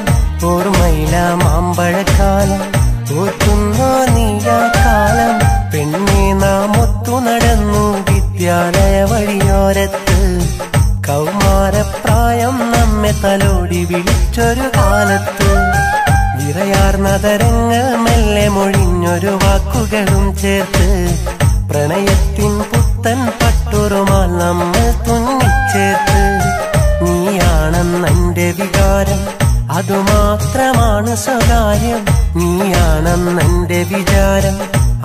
ഓർമ്മയില മാമ്പഴക്കാലം ഓർക്കുന്നോ നീയാ കാലം പെണ്ണെ നാം ഒത്തു നടന്നു വിദ്യാലയ വഴിയോരത്ത് കൗമാരപ്രായം നമ്മെ തലോടി വിളിച്ചൊരു കാലത്ത് വിറയാർന്നതരങ്ങൾ മെല്ലെ മൊഴിഞ്ഞൊരു വാക്കുകളും ചേർത്ത് പ്രണയത്തിൻ പുത്തൻ പട്ടുറുമാൽ നമ്മൾ തുന്നിച്ചേർത്ത് നീയാണെന്നെന്റെ വികാരം അതുമാത്രമാണ് സ്വകാര്യം നീയാണെന്നെന്റെ വിചാരം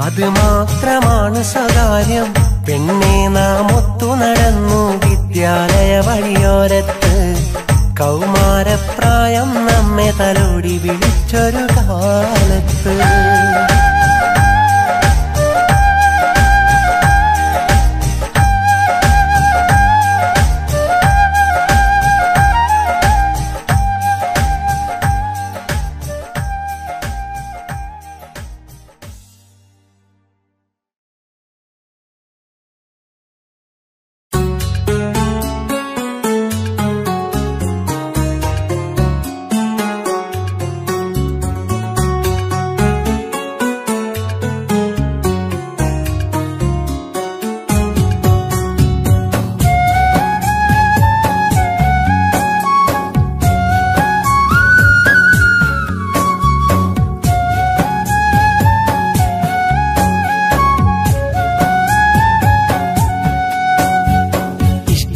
അതുമാത്രമാണ് സ്വകാര്യം പെണ്ണെ നാം ഒത്തു നടന്നു വിദ്യാലയ വഴിയോരത്ത് കൗമാരപ്രായം നമ്മെ തലോടി വിളിച്ചൊരു കാലത്ത്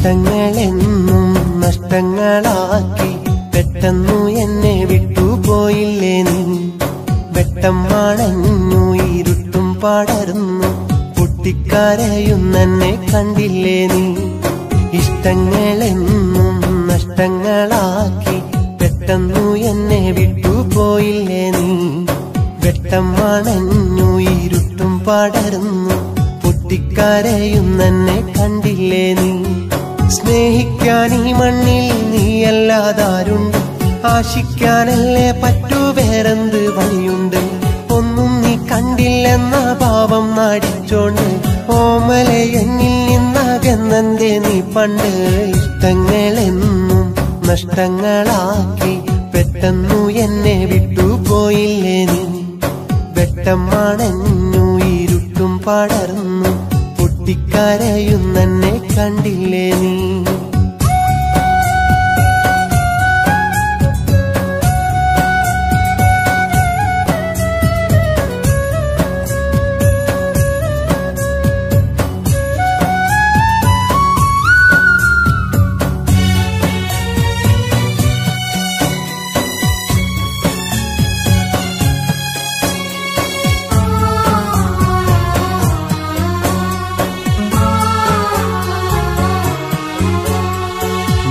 ഇഷ്ടങ്ങളെന്നും നഷ്ടങ്ങളാക്കി പെട്ടെന്നു എന്നെ വിട്ടുപോയില്ലേ നീ വെട്ടം മാണഞ്ഞു ഇരുട്ടും പടർന്നു പൊട്ടിക്കരയുന്നെന്നെ കണ്ടില്ലേ നീ ഇഷ്ടങ്ങളെന്നും നഷ്ടങ്ങളാക്കി പെട്ടെന്നു എന്നെ വിട്ടുപോയില്ലേ നീ വെട്ടം മാണഞ്ഞു ഇരുട്ടും പടർന്നു പൊട്ടിക്കരയുന്നെന്നെ കണ്ടില്ലേ നീ സ്നേഹിക്കാൻ ഈ മണ്ണിൽ നീയല്ലാതാരുണ്ട് ആശിക്കാനല്ലേ പറ്റ വേറെന്ത് വഴിയുണ്ട്? ഒന്നും നീ കണ്ടില്ലെന്ന ഭാവം നടിച്ചോണ്ട് ഓമലെ എന്നിൽ നിന്നകന്നെന്തേ നീ പണ്ട്? ഇഷ്ടങ്ങളെന്നും നഷ്ടങ്ങളാക്കി പെട്ടെന്നു എന്നെ വിട്ടുപോയില്ലേ നീ? വെട്ടം മണഞ്ഞു ഇരുട്ടും പടർന്നു പൊട്ടിക്കരയുന്നെന്നെ കണ്ടില്ലേ നീ?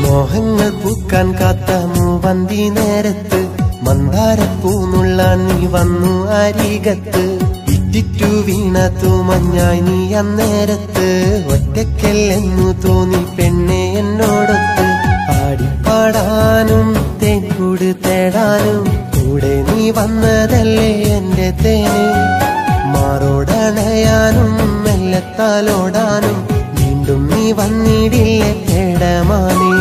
മോഹങ്ങൾ പൂക്കാൻ കാത്ത മൂവന്തി നേരത്ത് മന്ദാരപ്പൂന്നുള്ളാൻ നീ വന്നു അരികത്ത്. ഇറ്റിറ്റു വീണത്തു മഞ്ഞായി നീ അന്നേരത്ത് ഒറ്റയ്ക്കല്ലെന്നു തോന്നി പെണ്ണെ എന്നോടൊത്ത്. പാടിപ്പാടാനും തേൻകൂട് തേടാനും കൂടെ നീ വന്നതല്ലേ എന്റെ തേന്? മാറോടണയാനും മെല്ലത്താലോടാനും വീണ്ടും നീ വന്നിടില്ലേ തേടമാനേ?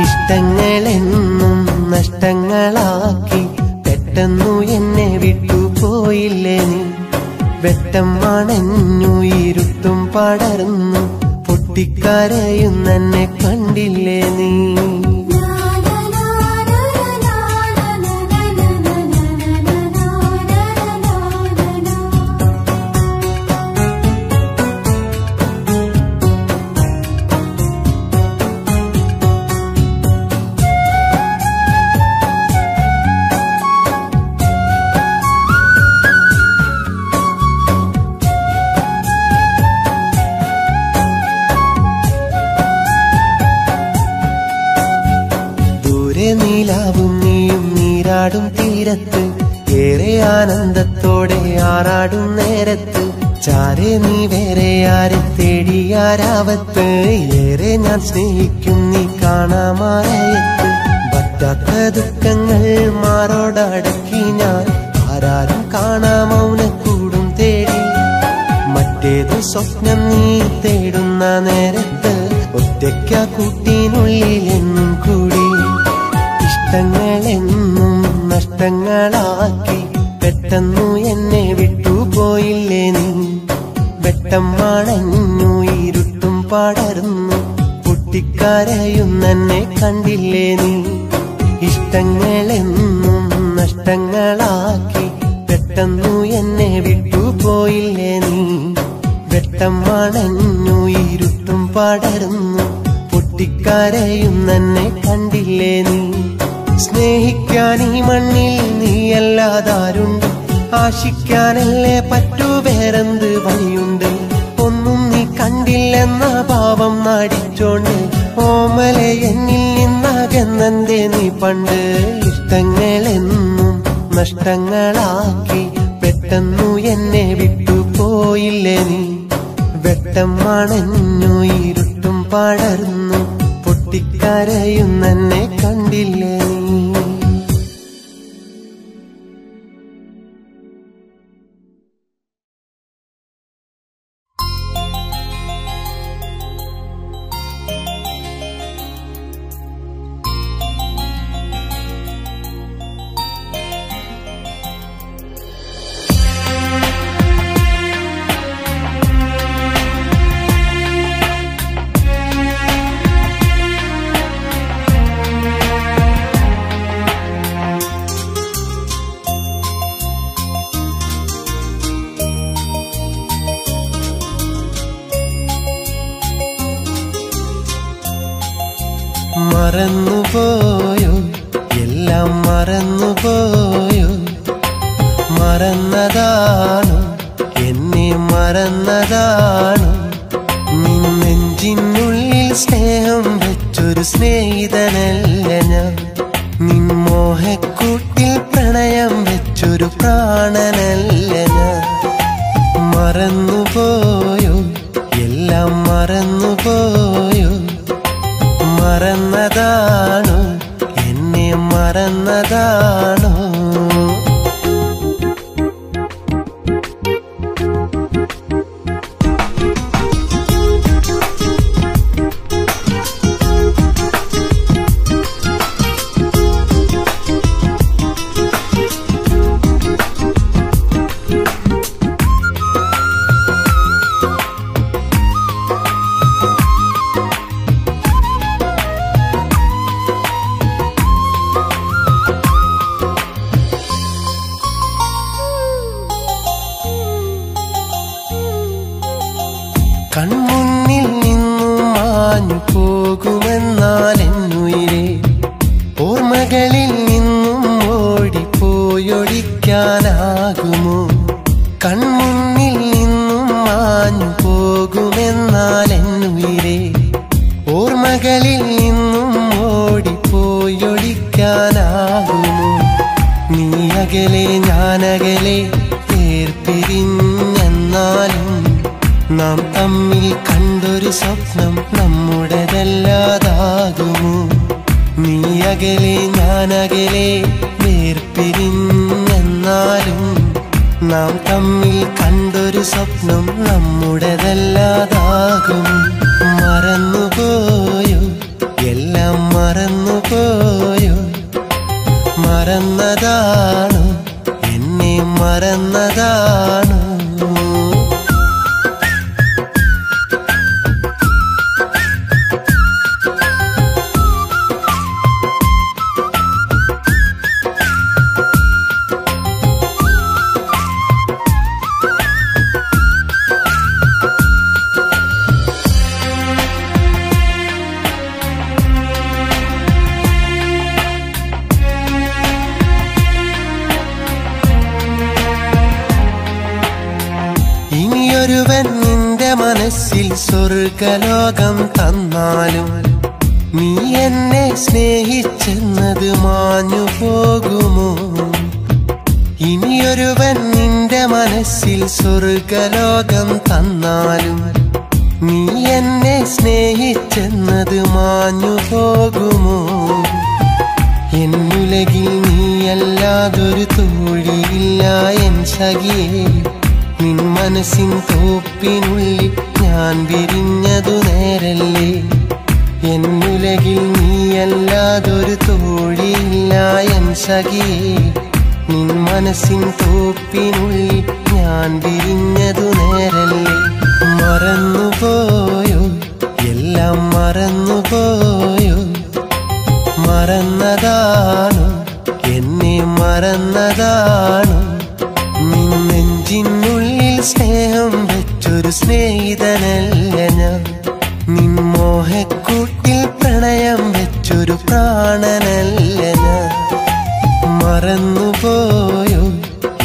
ഇഷ്ടങ്ങളെന്നും നഷ്ടങ്ങളാക്കി പെട്ടെന്നു എന്നെ വിട്ടുപോയില്ലേ നീ? വെട്ടം മണഞ്ഞു ഇരുട്ടും പടർന്നു പൊട്ടിക്കരയുന്നെന്നെ കണ്ടില്ലേ നീ? നീലാവും നീയും നീരാടും തീരത്ത് ഏറെ ആനന്ദത്തോടെ ആറാടും നേരത്ത് ചാരെ നീ വേറെ ആരെ തേടിയാരാവത്ത്? ഏറെ ഞാൻ സ്നേഹിക്കും നീ കാണാമാറയത്ത്. പറ്റാത്ത ദുഃഖങ്ങൾ മാറോടടക്കി ഞാൻ ആരാരും കാണാ മൗനക്കൂടും തേടി. മറ്റേതു സ്വപ്നം നീ തേടുന്ന നേരത്ത് ഒറ്റയ്ക്ക കൂട്ടിനുള്ളിൽ എന്നും കൂടി. ഇഷ്ടങ്ങളെന്നും നഷ്ടങ്ങളാക്കി പെട്ടെന്നു എന്നെ വിട്ടുപോയില്ലേ നീ? വെട്ടം മണഞ്ഞു ഇരുട്ടും പടർന്നു പൊട്ടിക്കരയുന്നെന്നെ കണ്ടില്ലേ നീ? ഇഷ്ടങ്ങളെന്നും നഷ്ടങ്ങളാക്കി പെട്ടെന്നു എന്നെ വിട്ടുപോയില്ലേ നീ? വെട്ടം മണഞ്ഞു ഇരുട്ടും പടർന്നു പൊട്ടിക്കരയുന്നെന്നെ കണ്ടില്ലേ നീ? സ്നേഹിക്കാൻ ഈ മണ്ണിൽ നീയല്ലാതാരുണ്ട്? ആശിക്കാനല്ലേ പറ്റൂ വേറെന്ത് വഴിയുണ്ട്? ഒന്നും നീ കണ്ടില്ലെന്ന ഭാവം നടിച്ചോണ്ട് ഓമലെ എന്നിൽ നിന്നകന്നെന്തേ നീ പണ്ട്? ഇഷ്ടങ്ങളെന്നും നഷ്ടങ്ങളാക്കി പെട്ടെന്നു എന്നെ വിട്ടുപോയില്ലേ നീ? വെട്ടം മണഞ്ഞു ഇരുട്ടും പടർന്നു പൊട്ടിക്കരയുന്നെന്നെ കണ്ടില്ലേ നീ? മറന്നുപോയോ എല്ലാം മറന്നുപോയോ? മറന്നതാണോ എന്നെ മറന്നതാണോ? നിന്നെഞ്ചിനുള്ളിൽ സ്നേഹം വെച്ചൊരു സ്നേഹിതനല്ല ഞാൻ. നിൻ മോഹക്കൂട്ടിൽ പ്രണയം വെച്ചൊരു പ്രാണനല്ല ഞാൻ. മറന്നുപോയോ എല്ലാം മറന്നുപോയോ? മറന്നതാണോ എന്നെ മറന്നതാണോ? മാഞ്ഞു പോകുമെന്നാൽ എന്നുയിരേ ഓർമ്മകളിൽ നിന്നും ഓടിപ്പോയൊടിക്കാനാകുമോ കൺമുന്നിൽ നിന്നും മാഞ്ഞു പോകുമെന്നാൽ എന്നുയിരേ ഓർമ്മകളിൽ നിന്നും ഓടിപ്പോയൊടിക്കാനാകുമോ നീ അകലെ ഞാനകലെ പിരിഞ്ഞെന്നാലും നാം തമ്മിൽ കണ്ടൊരു സ്വപ്നം നമ്മുടേതല്ലാതാകുമോ നീ അകലെ ഞാനകലെ വേർപിരിഞ്ഞെന്നാലും നാം തമ്മിൽ കണ്ടൊരു സ്വപ്നം നമ്മുടേതല്ലാതാകും മറന്നുപോയോ എല്ലാം മറന്നുപോയോ മറന്നതാണോ എന്നെ മറന്നതാണോ ഇനിയൊരുവൻ നിന്റെ മനസ്സിൽ സ്വർഗലോകം തന്നാലും നീ എന്നെ സ്നേഹിച്ചെന്നത് മാഞ്ഞു പോകുമോ ഇനിയൊരുവൻ നിന്റെ മനസ്സിൽ സ്വർഗലോകം തന്നാലും നീ എന്നെ സ്നേഹിച്ചെന്നത് മാഞ്ഞു പോകുമോ എന്നുലകിൽ നീയല്ലാതൊരു തോഴിയില്ല എൻ സഖിയേ നിൻ മനസ്സിൻ തോപ്പിനുള്ളിൽ ഞാൻ വിരിഞ്ഞതു നേരല്ലേ എന്നുലകിൽ നീയല്ലാതൊരു തോഴിയില്ല എൻ സഖിയേ നിൻ മനസ്സിൻ തോപ്പിനുള്ളിൽ ഞാൻ വിരിഞ്ഞതു നേരല്ലേ മറന്നുപോയോ എല്ലാം മറന്നുപോയോ മറന്നതാണോ എന്നെ മറന്നതാണോ നിൻ നെഞ്ചിനുള്ളിൽ സ്നേഹം വെച്ചൊരു സ്നേഹിതനല്ല ഞാൻ നിൻ മോഹക്കൂട്ടിൽ പ്രണയം വെച്ചൊരു പ്രാണനല്ല ഞാൻ മറന്നുപോയോ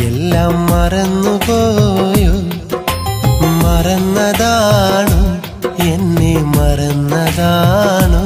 എല്ലാം മറന്നുപോയോ മറന്നതാണോ എന്നെ മറന്നതാണോ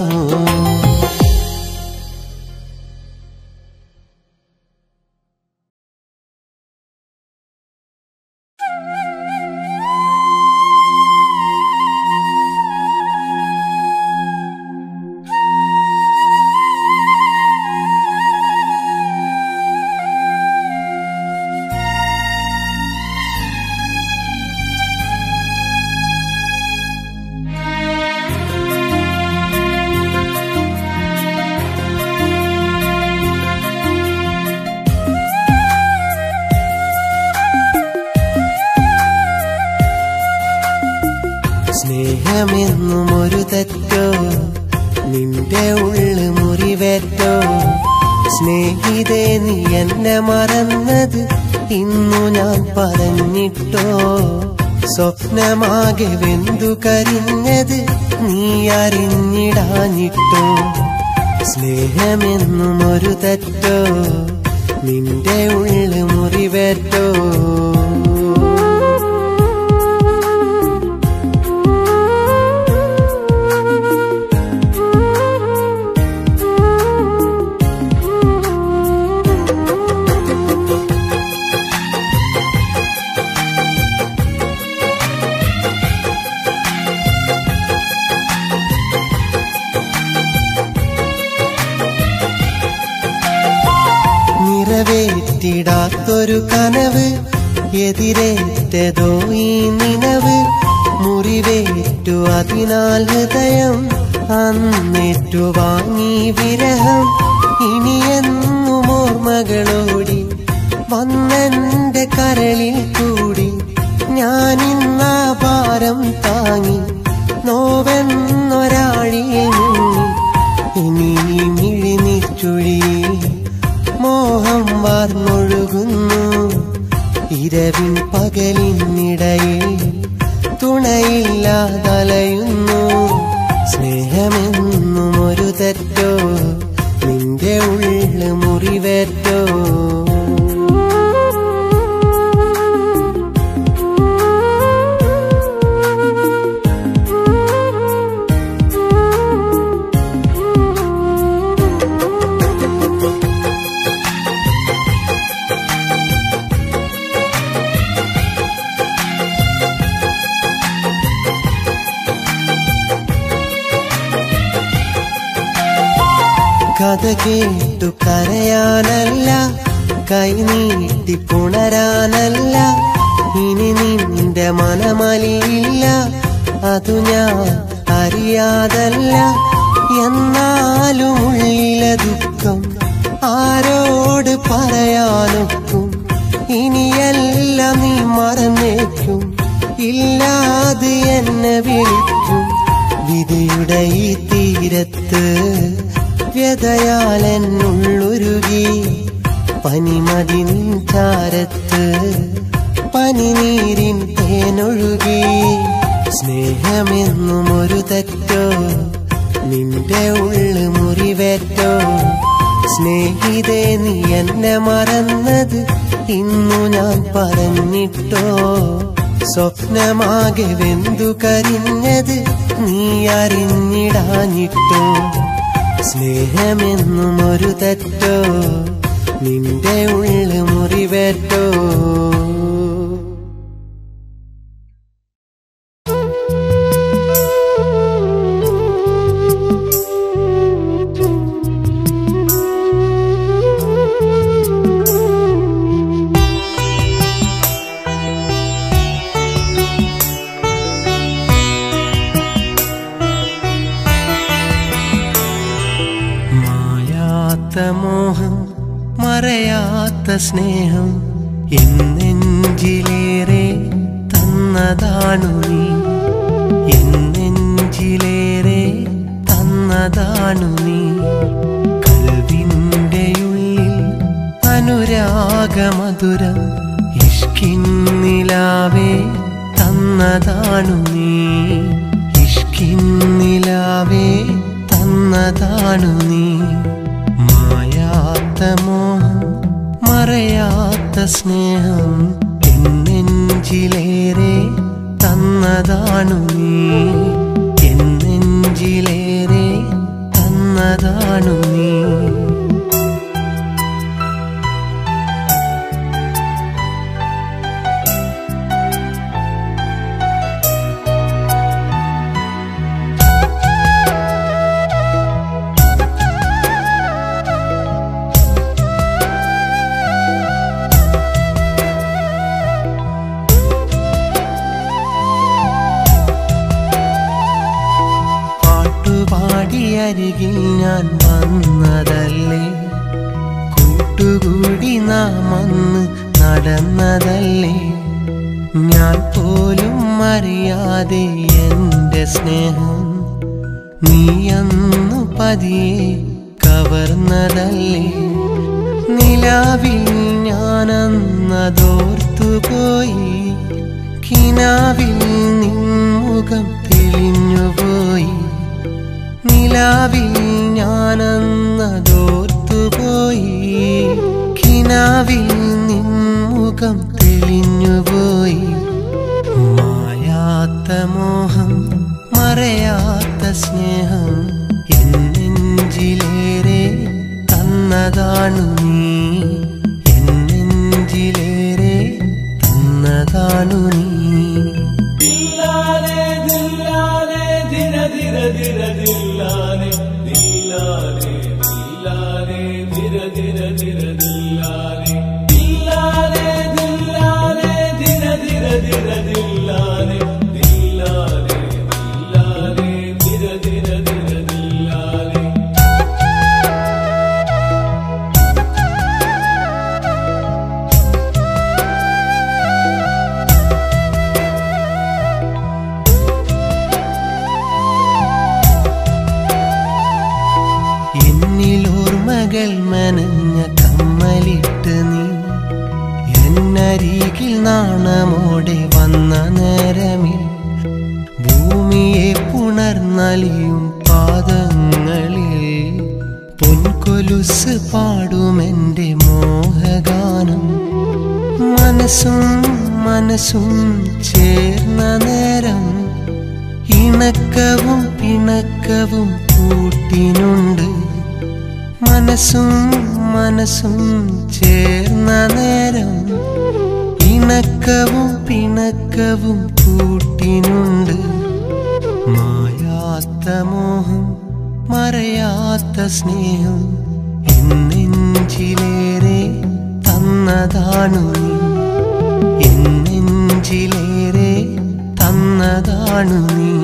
സ്നേഹമെന്നും ഒരു തെറ്റോ നിന്റെ ഉള്ളു മുറിവേറ്റോ സ്നേഹിതേ നീ എന്നെ മറന്നത് ഇന്നു ഞാൻ പറഞ്ഞിട്ടോ സ്വപ്നമാകെ വെന്തു കരിഞ്ഞത് നീ അറിഞ്ഞിടാഞ്ഞിട്ടോ സ്നേഹമെന്നും ഒരു തെറ്റോ നിന്റെ ഉള്ളു മുറിവേറ്റോ നിറവേറ്റിടാത്തൊരു കനവ് എതിരേറ്റതോ ഈ നിനവ് മുറിവേറ്റു അതിനാൽ ഹൃദയം അന്നേറ്റു വാങ്ങി വിരഹം ഇനിയെന്നും ഓർമ്മകളോടി വന്നെന്റെ കരളിൽ കൂടി ഞാനിന്നാ ഭാരം താങ്ങി നോവെന്നൊരാളിൽ മുങ്ങി ഇനി മിഴിനിച്ചുഴിയിൽ മോഹം വാർന്നൊഴുകുന്നു ഇരവിൻ പകലിനിടയിൽ തുണയില്ലാതലയുന്നു സ്നേഹമെന്നും ഒരു തെറ്റോ നിന്റെ ഉള്ളു മുറിവേറ്റോ കഥ കേട്ടു കരയാനല്ല കൈനീട്ടി പുണരാനല്ല ഇനി നിന്റെ മനമലിയില്ല അതു ഞാൻ അറിയാതല്ല എന്നാലും ഉള്ളിലെ ദുഃഖം ആരോട് പറയാനൊക്കും ഇനിയെല്ലാം നീ മറന്നേക്കും ഇല്ലാതെ എന്നെ വിളിക്കും വിധിയുടെ ഈ തീരത്ത് വ്യതയാലെന്നുള്ളുരുകി പനിമതി നിൻ ചാരത്ത് പനിനീരിൻ തേനൊഴുകി സ്നേഹമെന്നും ഒരു തെറ്റോ നിന്റെ ഉള്ളു മുറിവേറ്റോ സ്നേഹിതേ നീ എന്നെ മറന്നത് ഇന്നു ഞാൻ പറഞ്ഞിട്ടോ സ്വപ്നമാകെ വെന്തു കരിഞ്ഞത് നീ അറിഞ്ഞിടാഞ്ഞിട്ടോ സ്നേഹമെന്നും ഒരു തെറ്റോ നിന്റെ ഉള്ളു മുറിവേറ്റോ മോഹം മറയാത്ത സ്നേഹം എന്നെഞ്ചിലേറെ തന്നതാണു നീ എന്നെഞ്ചിലേറെ തന്നതാണു നീ കൽവിൻ്റെ ഉള്ളിൽ അനുരാഗമധുരം ഇഷ്കിന്നിലാവേ തന്നതാണു നീ ഇഷ്കിന്നിലാവേ തന്നതാണു നീ മായാത്ത മോഹം മറയാത്ത സ്നേഹം എന്നെഞ്ചിലേറെ തന്നതാണു നീ എന്നെഞ്ചിലേറെ തന്നതാണു നീ അരികിൽ ഞാൻ വന്നതല്ലേ കൂട്ടുകൂടി നാം അന്ന് നടന്നതല്ലേ ഞാൻ പോലും അറിയാതെ എൻ്റെ സ്നേഹം നീ അന്നു പതിയെ കവർന്നതല്ലേ നിലാവിൽ ഞാനന്നതോർത്തുപോയി കിനാവിൽ നിൻമുഖം തെളിഞ്ഞുപോയി നിലാവിൽ ഞാനന്നതോർത്തുപോയി കിനാവിൽ നിൻമുഖം തെളിഞ്ഞുപോയി മായാത്ത മോഹം മറയാത്ത സ്നേഹം എന്നെഞ്ചിലേറെ തന്നതാണു നീ എന്നെഞ്ചിലേറെ തന്നതാണു നീ മനഞ്ഞ കമ്മലിട്ട് നീ എന്നരികിൽ നാണമോടെ വന്ന നേരമിൽ ഭൂമിയെ പുണർന്ന നടന്നലിയും പാദങ്ങളിൽ പൊൻകൊലുസ് പാടുമെൻ്റെ മോഹഗാനം. മനസ്സും മനസ്സും ചേർന്ന നേരം ഇണക്കവും പിണക്കവും കൂട്ടിനുണ്ട്. മനസ്സും മനസ്സും ചേർന്ന നേരം ഇണക്കവും പിണക്കവും കൂട്ടിനുണ്ട്. മായാത്ത മോഹം മറയാത്ത സ്നേഹം എന്നെഞ്ചിലേറെ തന്നതാണു നീ. എന്നെഞ്ചിലേറെ തന്നതാണു നീ.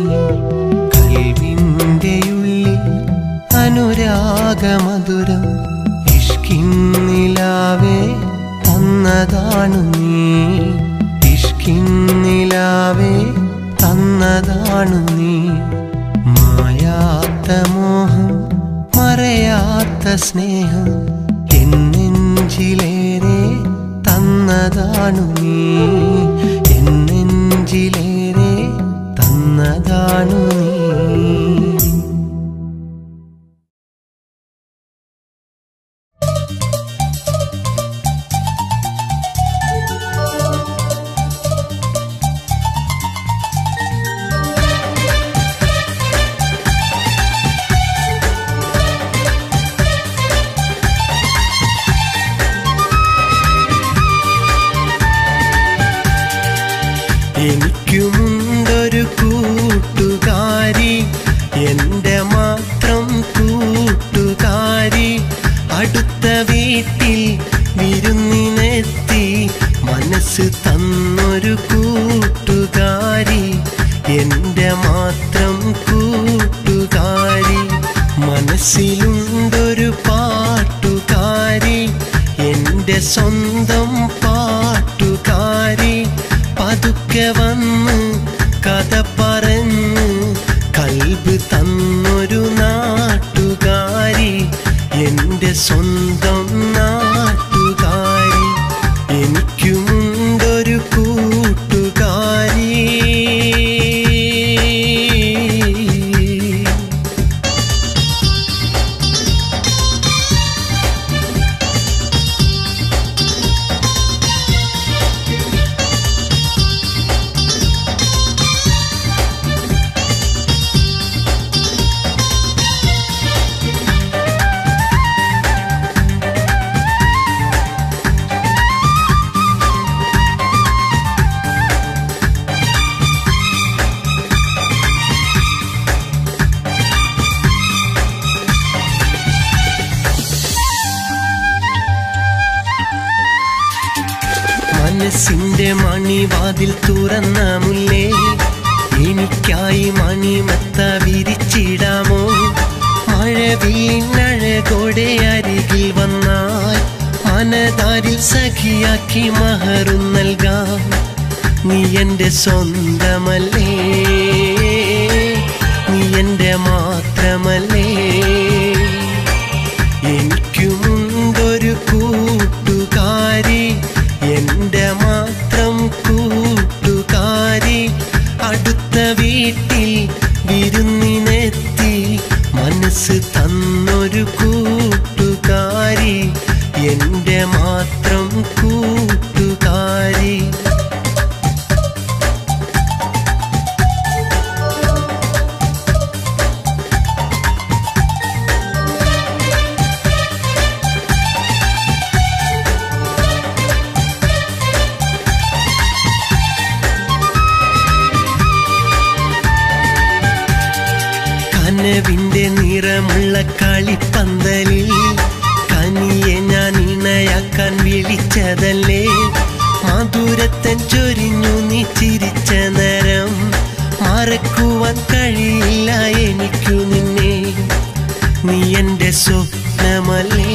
കൽവിൻ്റെ ഉള്ളിൽ അനുരാഗമധുരം ഇഷ്കിൻ നിലാവേ തന്നതാണു നീ. ഇഷ്കിൻ നിലാവേ തന്നതാണു നീ. മായാത്ത മോഹം മറയാത്ത സ്നേഹം എന്നെഞ്ചിലേറെ തന്നതാണു നീ. എന്നെഞ്ചിലേറെ തന്നതാണു നീ. എനിക്കുമുണ്ടൊരു കൂട്ടുകാരി, എൻ്റെ മാത്രം കൂട്ടുകാരി. അടുത്ത വീട്ടിൽ വിരുന്നിനെത്തി മനസ്സ് തന്നൊരു കൂട്ടുകാരി, എൻ്റെ മാത്രം കൂട്ടുകാരി. മനസ്സിലുണ്ടൊരു പാട്ടുകാരി, എൻ്റെ സ്വന്തം പാട്ടുകാരി. പതുക്കെ വന്ന് കഥ പറഞ്ഞ് കൽബ് തന്നൊരു നാട്ടുകാരി, എൻ്റെ സ്വന്തം നാട്ടുകാരി. എനിക്കുമുണ്ടൊരു കൂട്ടുകാരി. മനസ്സിന്റെ മണിവാതിൽ തുറന്ന മുല്ലേ, എനിക്കായി മണിമത്ത വിരിച്ചിടാമോ? മഴവില്ലഴകോടെ അരികിൽ വന്നാൽ മനതാരിൽ സഖിയാക്കി മഹറും നൽകാം. നീ എൻ്റെ സ്വന്തമല്ലേ, നീ എൻ്റെ മാത്രമല്ലേ. എനിക്കുമുണ്ടൊരു കൂട്ടുകാരി, എൻ്റെ മാത്രം കൂട്ടുകാരി. അടുത്ത വീട്ടിൽ വിരുന്നിനെത്തി മനസ്സ് തന്നൊരു കൂട്ടുകാരി, എൻ്റെ മാത്രം കൂട്ടുകാരി. കനവിന്റെ നിറമുള്ള കളിപ്പന്തലിൽ കനിയെ ഞാൻ ഇണയാക്കാൻ വിളിച്ചതല്ലേ. മധുരത്തൻ ചൊരിഞ്ഞു നീ ചിരിച്ച നേരം മറക്കുവാൻ കഴിയില്ല എനിക്കു നിന്നെ. നീ എൻ്റെ സ്വപ്നമല്ലേ,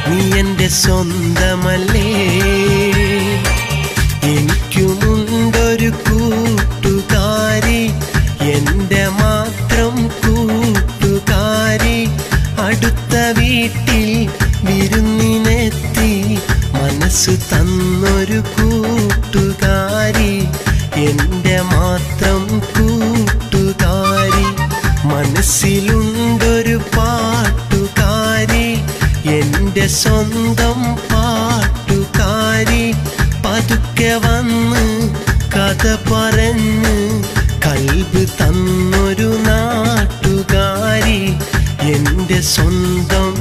നീ എൻ്റെ സ്വന്തമല്ലേ. എനിക്കുമുണ്ടൊരു കൂട്ടുകാരി, എൻ്റെ മാത്രം കൂട്ടുകാരി. അടുത്ത വീട്ടിൽ വിരുന്നിനെത്തി മനസ്സ് തന്നൊരു കൂട്ടുകാരി, എൻ്റെ മാത്രം കൂട്ടുകാരി. മനസ്സിലുണ്ടൊരു പാട്ടുകാരി, എൻ്റെ സ്വന്തം പാട്ടുകാരി. പതുക്കെ വന്ന് കഥ പറഞ്ഞ് കൽബ് തന്നൊരു നാട്ടുകാരി, എൻ്റെ സ്വന്തം